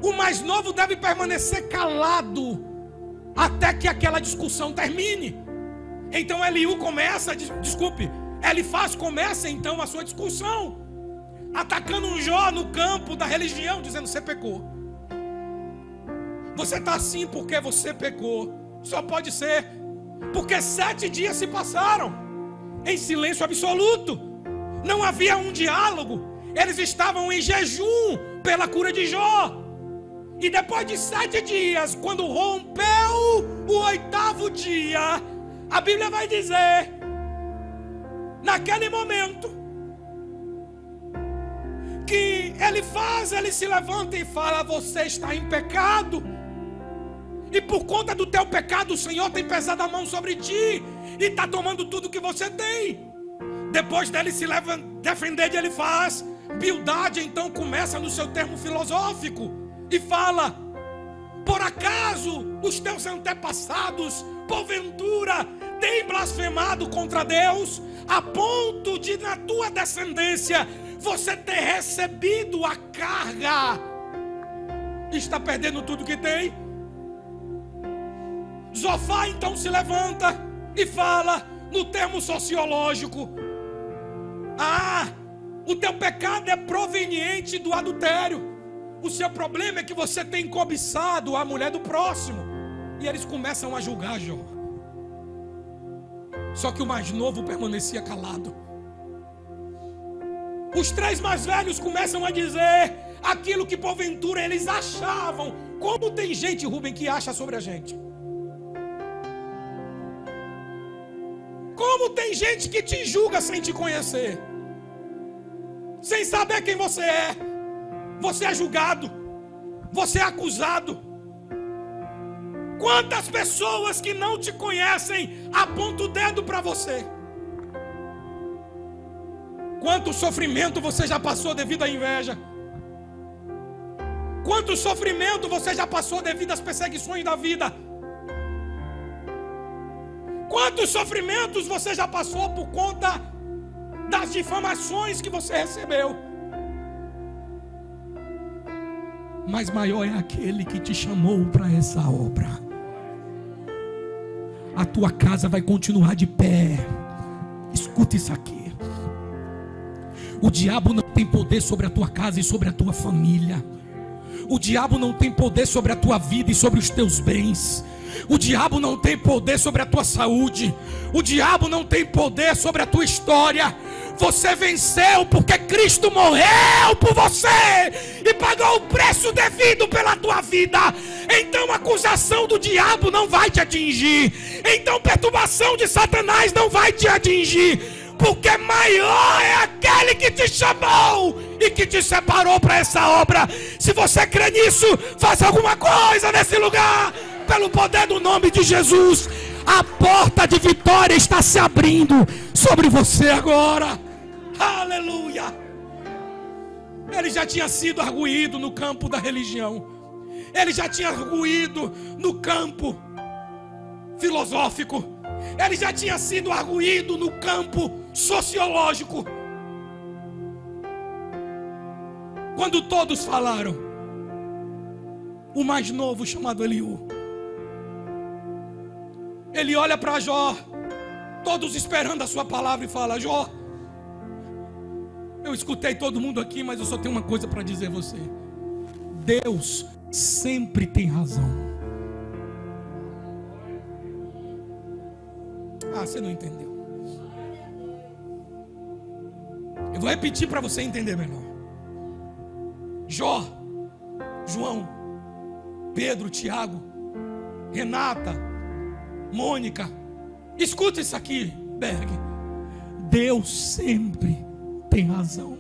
o mais novo deve permanecer calado até que aquela discussão termine. Então Elifaz começa então a sua discussão, atacando Jó no campo da religião, dizendo: você pecou. Você está assim porque você pecou. Só pode ser porque 7 dias se passaram em silêncio absoluto. não havia um diálogo. Eles estavam em jejum pela cura de Jó. E depois de 7 dias, quando rompeu o 8º dia, a Bíblia vai dizer, naquele momento, que ele se levanta e fala: você está em pecado, e por conta do teu pecado o Senhor tem pesado a mão sobre ti, e está tomando tudo que você tem. Depois dele se defender de Elifaz, Bildade então começa no seu termo filosófico e fala: por acaso os teus antepassados porventura têm blasfemado contra Deus, a ponto de na tua descendência você ter recebido a carga e está perdendo tudo que tem? Zofar então se levanta e fala no termo sociológico: o teu pecado é proveniente do adultério. O seu problema é que você tem cobiçado a mulher do próximo. E eles começam a julgar Jó. Só que o mais novo permanecia calado. Os 3 mais velhos começam a dizer aquilo que porventura eles achavam. Como tem gente, Rubem, que acha sobre a gente? Como tem gente que te julga sem te conhecer, sem saber quem você é? Você é julgado, você é acusado. Quantas pessoas que não te conhecem apontam o dedo para você? Quanto sofrimento você já passou devido à inveja? Quanto sofrimento você já passou devido às perseguições da vida? Quantos sofrimentos você já passou por conta das difamações que você recebeu? Mas maior é aquele que te chamou para essa obra. A tua casa vai continuar de pé. Escuta isso aqui. O diabo não tem poder sobre a tua casa e sobre a tua família. O diabo não tem poder sobre a tua vida e sobre os teus bens. O diabo não tem poder sobre a tua saúde. O diabo não tem poder sobre a tua história. Você venceu porque Cristo morreu por você e pagou o preço devido pela tua vida. Então a acusação do diabo não vai te atingir. Então perturbação de Satanás não vai te atingir, porque maior é aquele que te chamou e que te separou para essa obra. Se você crê nisso, faça alguma coisa nesse lugar, pelo poder do nome de Jesus. A porta de vitória está se abrindo sobre você agora. Aleluia. Ele já tinha sido arguído no campo da religião. Ele já tinha arguído no campo filosófico. Ele já tinha sido arguído no campo sociológico. Quando todos falaram, o mais novo, chamado Eliú, ele olha para Jó, todos esperando a sua palavra, e fala: Jó, eu escutei todo mundo aqui, mas eu só tenho uma coisa para dizer a você. Deus sempre tem razão. Você não entendeu. Eu vou repetir para você entender melhor. Jó, João, Pedro, Tiago, Renata, Mônica, escuta isso aqui, Berg. Deus sempre tem razão.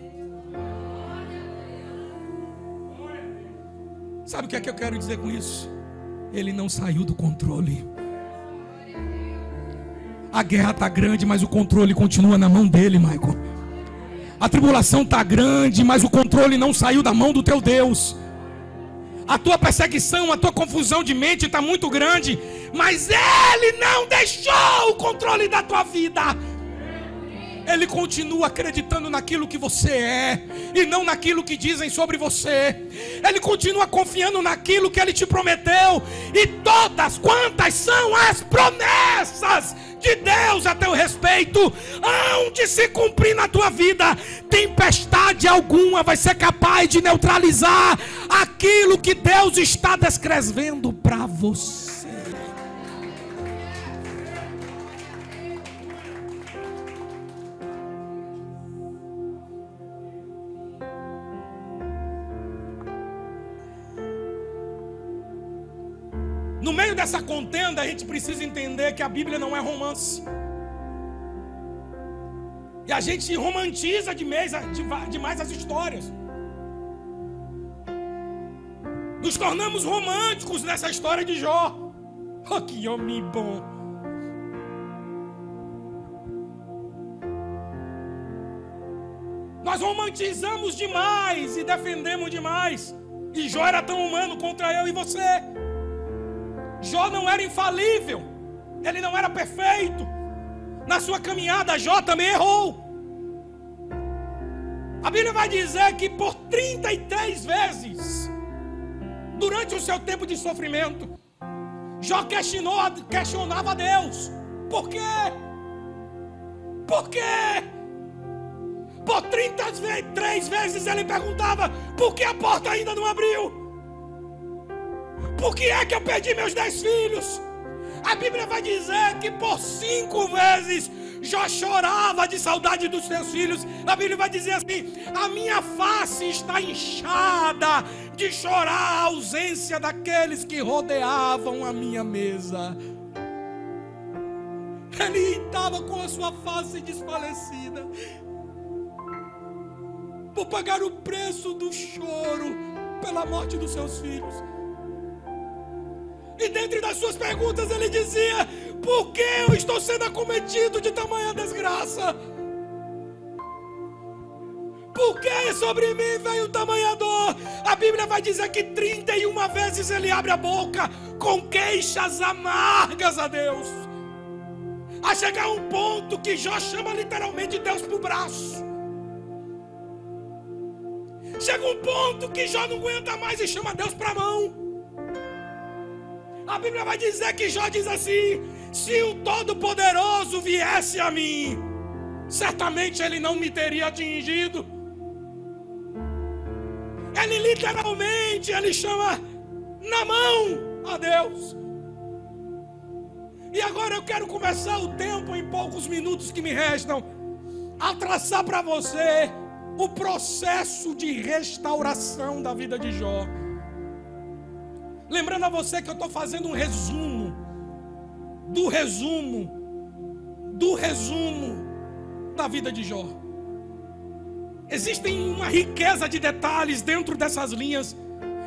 Sabe o que é que eu quero dizer com isso? Ele não saiu do controle. A guerra está grande, mas o controle continua na mão dele, Michael. A tribulação está grande, mas o controle não saiu da mão do teu Deus. A tua perseguição, a tua confusão de mente está muito grande, mas Ele não deixou o controle da tua vida. Ele continua acreditando naquilo que você é e não naquilo que dizem sobre você. Ele continua confiando naquilo que Ele te prometeu. E todas quantas são as promessas de Deus a teu respeito hão de se cumprir na tua vida. Tempestade alguma vai ser capaz de neutralizar aquilo que Deus está descrevendo para você. No meio dessa contenda, a gente precisa entender que a Bíblia não é romance. E a gente romantiza demais as histórias. Nos tornamos românticos nessa história de Jó. Oh, que homem bom! Nós romantizamos demais e defendemos demais. E Jó era tão humano contra eu e você. Jó não era infalível. Ele não era perfeito. Na sua caminhada, Jó também errou. A Bíblia vai dizer que por 33 vezes, durante o seu tempo de sofrimento, Jó questionava a Deus. Por quê? Por quê? Por 33 vezes ele perguntava: por que a porta ainda não abriu? Por que é que eu perdi meus 10 filhos? A Bíblia vai dizer que por 5 vezes Jó chorava de saudade dos seus filhos. A Bíblia vai dizer assim: a minha face está inchada de chorar a ausência daqueles que rodeavam a minha mesa. Ele estava com a sua face desfalecida por pagar o preço do choro pela morte dos seus filhos. E dentre das suas perguntas ele dizia: por que eu estou sendo acometido de tamanha desgraça? Por que sobre mim veio tamanha dor? A Bíblia vai dizer que 31 vezes ele abre a boca com queixas amargas a Deus. A chegar a um ponto que Jó chama literalmente Deus para o braço. Chega um ponto que Jó não aguenta mais e chama Deus para a mão. A Bíblia vai dizer que Jó diz assim: se o Todo-Poderoso viesse a mim, certamente ele não me teria atingido. Ele literalmente, ele chama na mão a Deus. E agora eu quero começar o tempo, em poucos minutos que me restam, a traçar para você o processo de restauração da vida de Jó. Lembrando a você que eu estou fazendo um resumo da vida de Jó. Existem uma riqueza de detalhes dentro dessas linhas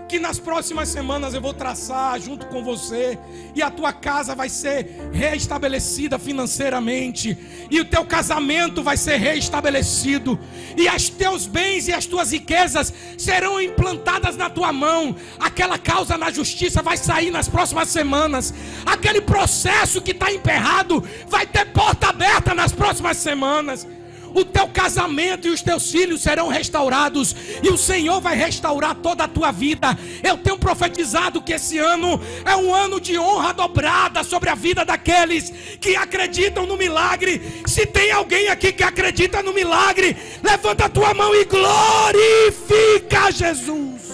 que nas próximas semanas eu vou traçar junto com você, e a tua casa vai ser reestabelecida financeiramente, e o teu casamento vai ser reestabelecido, e os teus bens e as tuas riquezas serão implantadas na tua mão. Aquela causa na justiça vai sair nas próximas semanas. Aquele processo que está emperrado vai ter porta aberta nas próximas semanas. O teu casamento e os teus filhos serão restaurados, e o Senhor vai restaurar toda a tua vida. Eu tenho profetizado que esse ano é um ano de honra dobrada sobre a vida daqueles que acreditam no milagre. Se tem alguém aqui que acredita no milagre, levanta a tua mão e glorifica Jesus.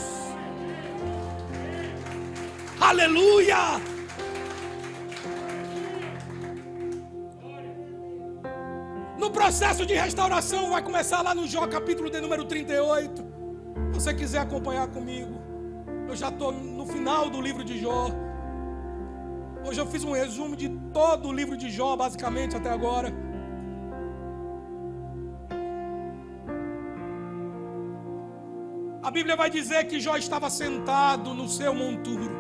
Aleluia. No processo de restauração vai começar lá no Jó, capítulo de número 38. Se você quiser acompanhar comigo, eu já estou no final do livro de Jó. Hoje eu fiz um resumo de todo o livro de Jó, basicamente, até agora. A Bíblia vai dizer que Jó estava sentado no seu monturo,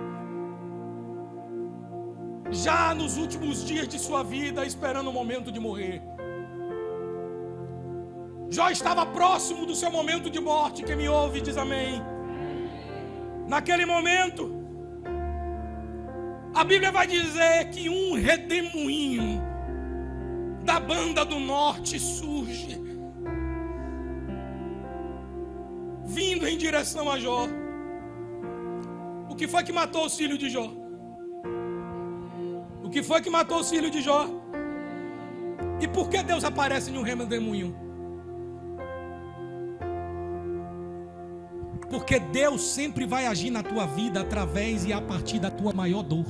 já nos últimos dias de sua vida, esperando o momento de morrer. Jó estava próximo do seu momento de morte. Quem me ouve diz amém. Naquele momento, a Bíblia vai dizer que um redemoinho da banda do norte surge, vindo em direção a Jó. O que foi que matou os filhos de Jó? O que foi que matou os filhos de Jó? E por que Deus aparece em um redemoinho? Porque Deus sempre vai agir na tua vida através e a partir da tua maior dor.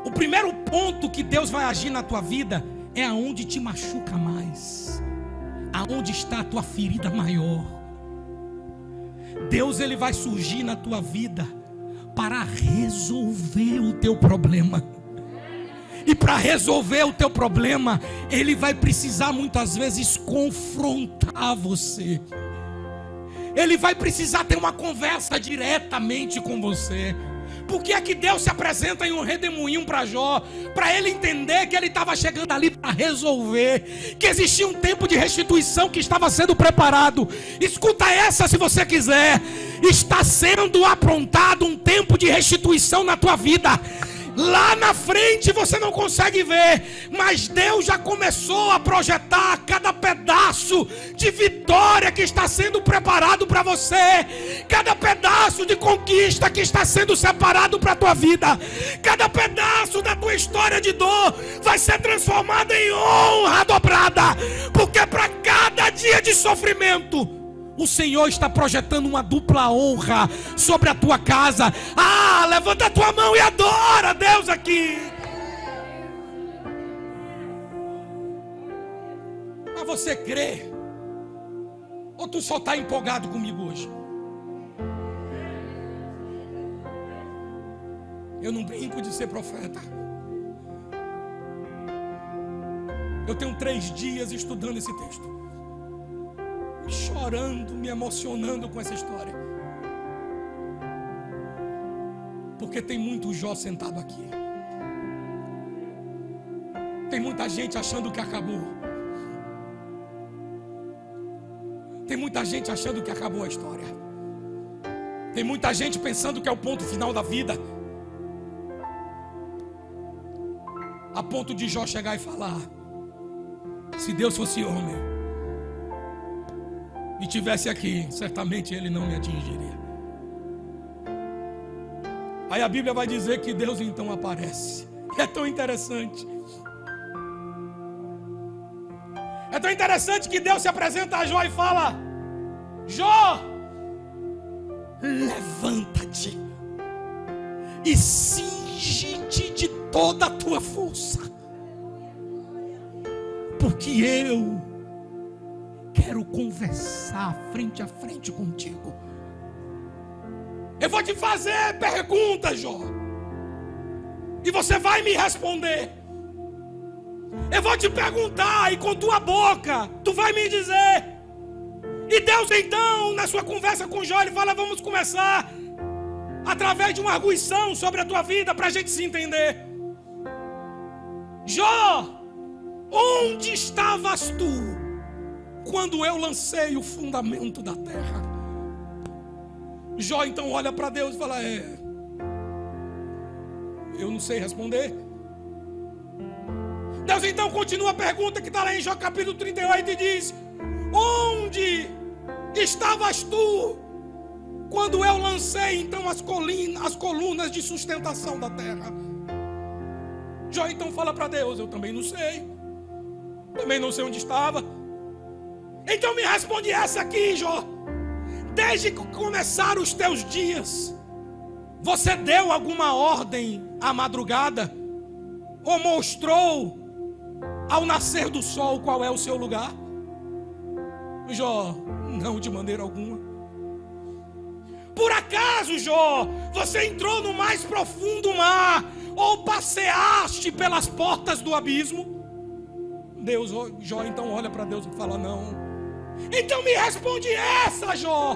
O primeiro ponto que Deus vai agir na tua vida é aonde te machuca mais, aonde está a tua ferida maior. Deus ele vai surgir na tua vida para resolver o teu problema. E para resolver o teu problema, ele vai precisar muitas vezes confrontar você. Ele vai precisar ter uma conversa diretamente com você. Por que é que Deus se apresenta em um redemoinho para Jó? Para ele entender que ele estava chegando ali para resolver, que existia um tempo de restituição que estava sendo preparado. Escuta essa se você quiser. Está sendo aprontado um tempo de restituição na tua vida. Lá na frente você não consegue ver, mas Deus já começou a projetar cada pedaço de vitória que está sendo preparado para você, cada pedaço de conquista que está sendo separado para a tua vida, cada pedaço da tua história de dor vai ser transformado em honra dobrada, porque para cada dia de sofrimento o Senhor está projetando uma dupla honra sobre a tua casa. Ah, levanta a tua mão e adora a Deus aqui. Mas você crê? Ou tu só está empolgado comigo hoje? Eu não brinco de ser profeta. Eu tenho 3 dias estudando esse texto, chorando, me emocionando com essa história, porque tem muito Jó sentado aqui. Tem muita gente achando que acabou. Tem muita gente achando que acabou a história. Tem muita gente pensando que é o ponto final da vida, a ponto de Jó chegar e falar: se Deus fosse homem e tivesse aqui, certamente ele não me atingiria. Aí a Bíblia vai dizer que Deus então aparece. É tão interessante. É tão interessante que Deus se apresenta a Jó e fala: Jó, levanta-te e cinge-te de toda a tua força, porque eu quero conversar frente a frente contigo. Eu vou te fazer perguntas, Jó, e você vai me responder. Eu vou te perguntar, e com tua boca tu vai me dizer. E Deus então, na sua conversa com Jó, ele fala: vamos começar através de uma arguição sobre a tua vida, para a gente se entender. Jó, onde estavas tu quando eu lancei o fundamento da terra? Jó então olha para Deus e fala: eu não sei responder. Deus então continua a pergunta que está lá em Jó capítulo 38 e diz: onde estavas tu quando eu lancei então as colunas de sustentação da terra? Jó então fala para Deus: eu também não sei. Também não sei onde estava. Então me responde essa aqui, Jó. Desde que começaram os teus dias, você deu alguma ordem à madrugada? Ou mostrou ao nascer do sol qual é o seu lugar? Jó, não, de maneira alguma. Por acaso, Jó, você entrou no mais profundo mar, ou passeaste pelas portas do abismo? Jó então olha para Deus e fala: não. Então me responde essa, Jó.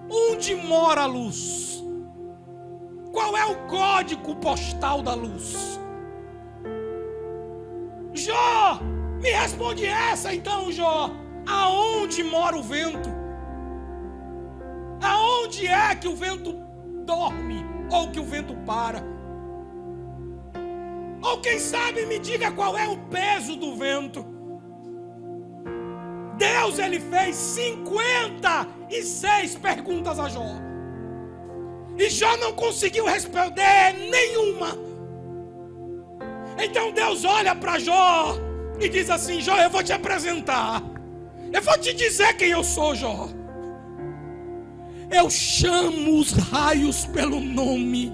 Onde mora a luz? Qual é o código postal da luz? Jó, me responde essa então, Jó. Aonde mora o vento? Aonde é que o vento dorme? Ou que o vento para? Ou quem sabe me diga qual é o peso do vento? Deus, ele fez 56 perguntas a Jó, e Jó não conseguiu responder nenhuma. Então Deus olha para Jó e diz assim: Jó, eu vou te apresentar, eu vou te dizer quem eu sou, Jó. Eu chamo os raios pelo nome,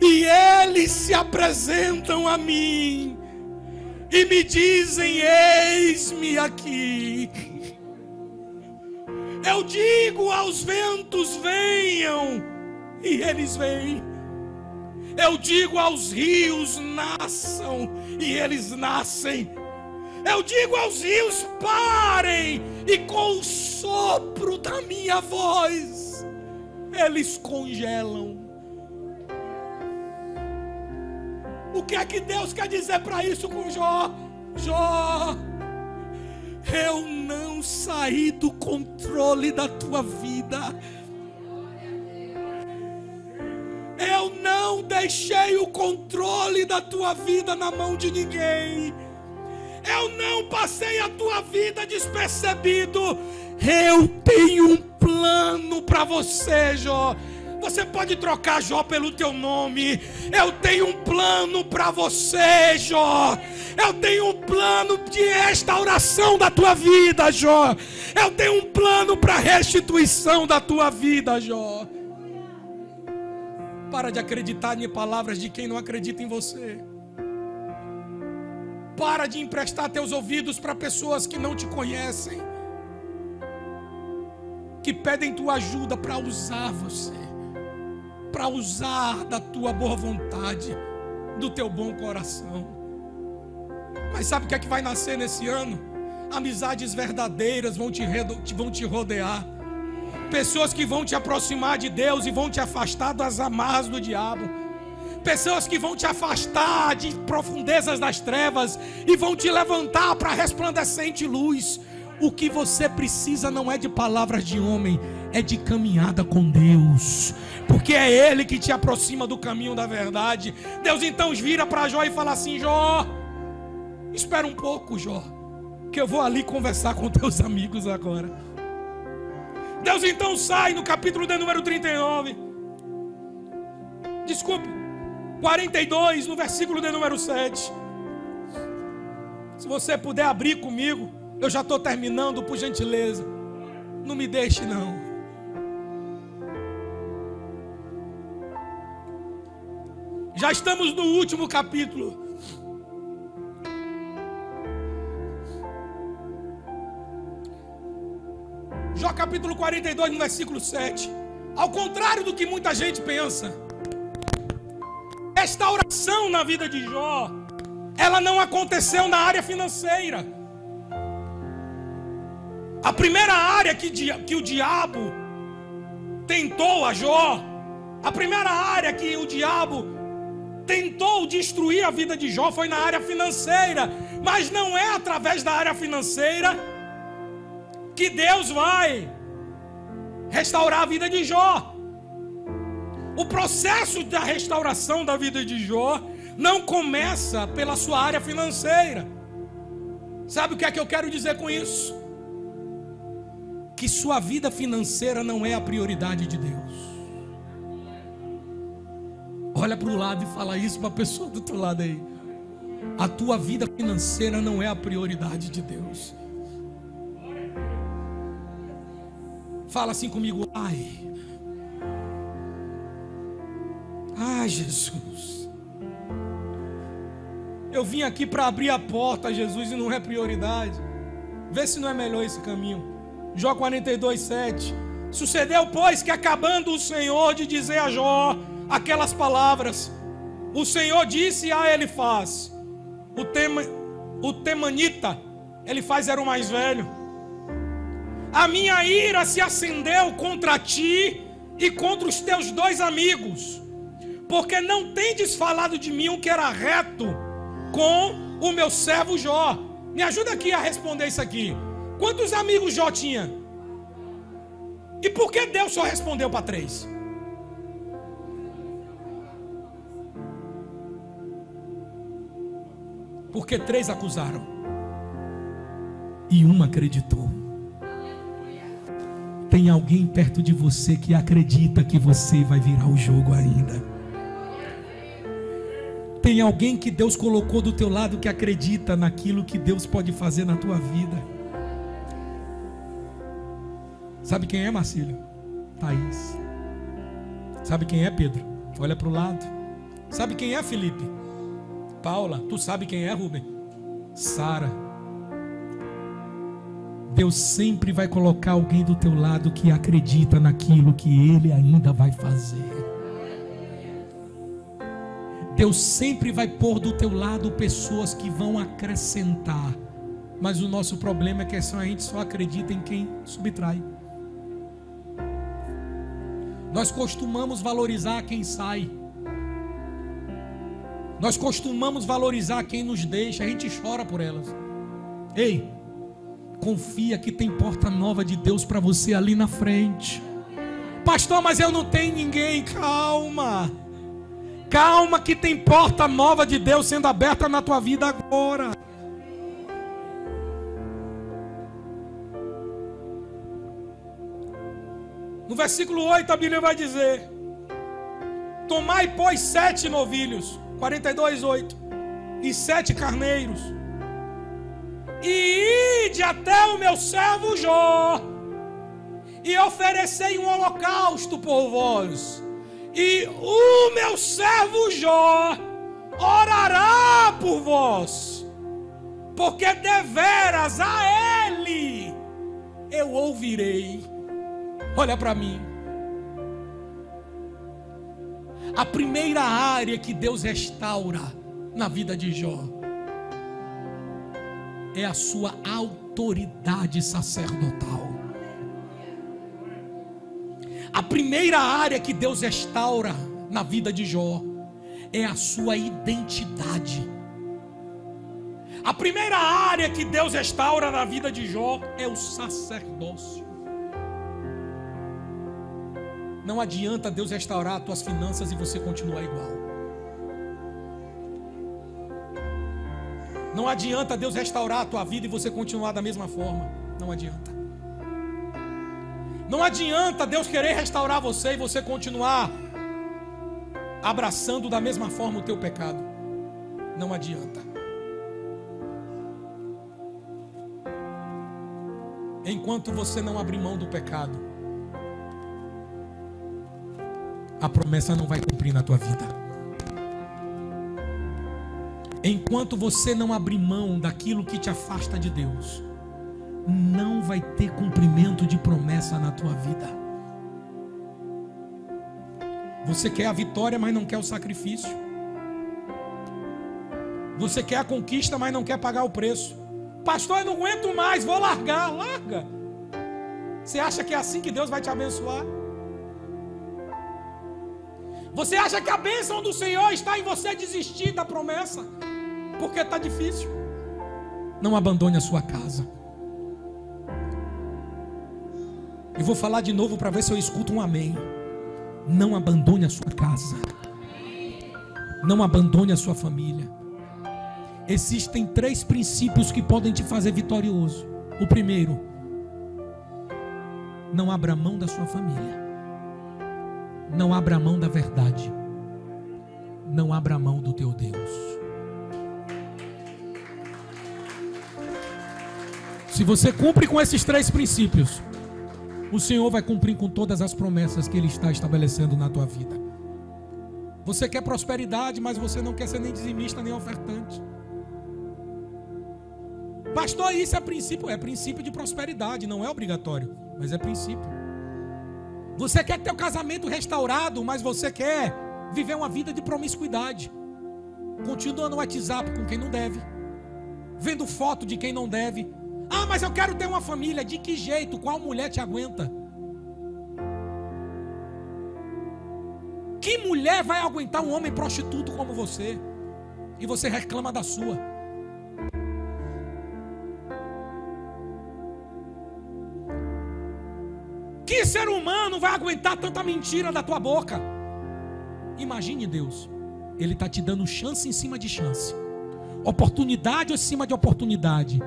e eles se apresentam a mim e me dizem: eis-me aqui. Eu digo aos ventos: venham, e eles vêm. Eu digo aos rios: nasçam, e eles nascem. Eu digo aos rios: parem, e com o sopro da minha voz, eles congelam. O que é que Deus quer dizer para isso com Jó? Jó, eu não saí do controle da tua vida. Eu não deixei o controle da tua vida na mão de ninguém. Eu não passei a tua vida despercebido. Eu tenho um plano para você, Jó. Você pode trocar Jó pelo teu nome. Eu tenho um plano para você, Jó. Eu tenho um plano de restauração da tua vida, Jó. Eu tenho um plano para restituição da tua vida, Jó. Para de acreditar em palavras de quem não acredita em você. Para de emprestar teus ouvidos para pessoas que não te conhecem, que pedem tua ajuda para usar você, para usar da tua boa vontade, do teu bom coração. Mas sabe o que é que vai nascer nesse ano? Amizades verdadeiras vão te rodear. Pessoas que vão te aproximar de Deus e vão te afastar das amarras do diabo. Pessoas que vão te afastar de profundezas das trevas e vão te levantar para resplandecente luz. O que você precisa não é de palavras de homem, é de caminhada com Deus, porque é Ele que te aproxima do caminho da verdade. Deus então vira para Jó e fala assim: Jó, espera um pouco, Jó, que eu vou ali conversar com teus amigos agora. Deus então sai no capítulo de número 39, desculpe, 42, no versículo de número 7. Se você puder abrir comigo, eu já estou terminando, por gentileza. Não me deixe não. Já estamos no último capítulo. Jó capítulo 42, no versículo 7. Ao contrário do que muita gente pensa, restauração na vida de Jó, ela não aconteceu na área financeira. A primeira área que o diabo tentou a Jó, a primeira área que o diabo tentou destruir a vida de Jó foi na área financeira. Mas não é através da área financeira que Deus vai restaurar a vida de Jó. O processo da restauração da vida de Jó não começa pela sua área financeira. Sabe o que é que eu quero dizer com isso? Que sua vida financeira não é a prioridade de Deus. Olha para o lado e fala isso para a pessoa do outro lado aí. A tua vida financeira não é a prioridade de Deus. Fala assim comigo: ai, Jesus, eu vim aqui para abrir a porta, Jesus, e não é prioridade. Vê se não é melhor esse caminho. Jó 42, 7. Sucedeu, pois, que acabando o Senhor de dizer a Jó aquelas palavras, o Senhor disse a Elifaz, o temanita. Elifaz era o mais velho: a minha ira se acendeu contra ti e contra os teus dois amigos, porque não tendes falado de mim o que era reto com o meu servo Jó. Me ajuda aqui a responder isso aqui. Quantos amigos Jó tinha? E por que Deus só respondeu para 3? Porque 3 acusaram e 1 acreditou. Tem alguém perto de você que acredita que você vai virar o jogo ainda. Tem alguém que Deus colocou do teu lado que acredita naquilo que Deus pode fazer na tua vida. Sabe quem é, Marcílio? Thaís. Sabe quem é, Pedro? Olha para o lado. Sabe quem é, Felipe? Paula. Tu sabe quem é, Rubem? Sara. Deus sempre vai colocar alguém do teu lado que acredita naquilo que Ele ainda vai fazer. Deus sempre vai pôr do teu lado pessoas que vão acrescentar. Mas o nosso problema é que a gente só acredita em quem subtrai. Nós costumamos valorizar quem sai. Nós costumamos valorizar quem nos deixa. A gente chora por elas. Ei, confia que tem porta nova de Deus para você ali na frente. Pastor, mas eu não tenho ninguém. Calma. Calma que tem porta nova de Deus sendo aberta na tua vida agora. No versículo 8 a Bíblia vai dizer: tomai, pois, 7 novilhos, 42:8, e 7 carneiros, e ide até o meu servo Jó, e oferecei um holocausto por vós, e o meu servo Jó orará por vós, porque deveras a ele eu ouvirei. Olha para mim. A primeira área que Deus restaura na vida de Jó é a sua autoridade sacerdotal. A primeira área que Deus restaura na vida de Jó é a sua identidade. A primeira área que Deus restaura na vida de Jó é o sacerdócio. Não adianta Deus restaurar as tuas finanças e você continuar igual. Não adianta Deus restaurar a tua vida e você continuar da mesma forma. Não adianta. Não adianta Deus querer restaurar você e você continuar abraçando da mesma forma o teu pecado. Não adianta. Enquanto você não abrir mão do pecado, a promessa não vai cumprir na tua vida. Enquanto você não abrir mão daquilo que te afasta de Deus, não vai ter cumprimento de promessa na tua vida. Você quer a vitória, mas não quer o sacrifício. Você quer a conquista, mas não quer pagar o preço. Pastor, eu não aguento mais, vou largar. Larga. Você acha que é assim que Deus vai te abençoar? Você acha que a bênção do Senhor está em você desistir da promessa? Porque está difícil. Não abandone a sua casa. Eu vou falar de novo para ver se eu escuto um amém. Não abandone a sua casa. Não abandone a sua família. Existem 3 princípios que podem te fazer vitorioso. O primeiro: não abra mão da sua família. Não abra mão da verdade. Não abra mão do teu Deus. Se você cumpre com esses 3 princípios, o Senhor vai cumprir com todas as promessas que Ele está estabelecendo na tua vida. Você quer prosperidade, mas você não quer ser nem dizimista nem ofertante. Pastor, isso é princípio de prosperidade, não é obrigatório, mas é princípio. Você quer ter o casamento restaurado, mas você quer viver uma vida de promiscuidade. Continua no WhatsApp com quem não deve, vendo foto de quem não deve. Ah, mas eu quero ter uma família. De que jeito? Qual mulher te aguenta? Que mulher vai aguentar um homem prostituto como você? E você reclama da sua. Que ser humano vai aguentar tanta mentira da tua boca? Imagine Deus. Ele está te dando chance em cima de chance, oportunidade em cima de oportunidade.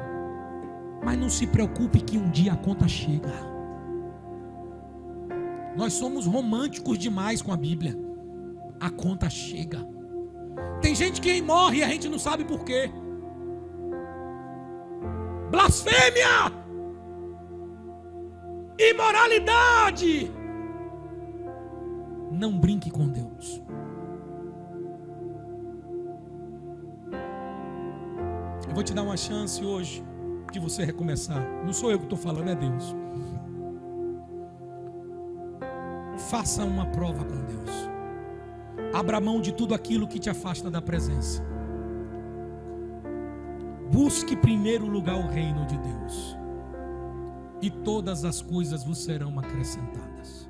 Mas não se preocupe que um dia a conta chega. Nós somos românticos demais com a Bíblia. A conta chega. Tem gente que morre e a gente não sabe por quê. Blasfêmia! Imoralidade! Não brinque com Deus. Eu vou te dar uma chance hoje de você recomeçar. Não sou eu que estou falando, é Deus. Faça uma prova com Deus. Abra mão de tudo aquilo que te afasta da presença. Busque em primeiro lugar o reino de Deus, e todas as coisas vos serão acrescentadas.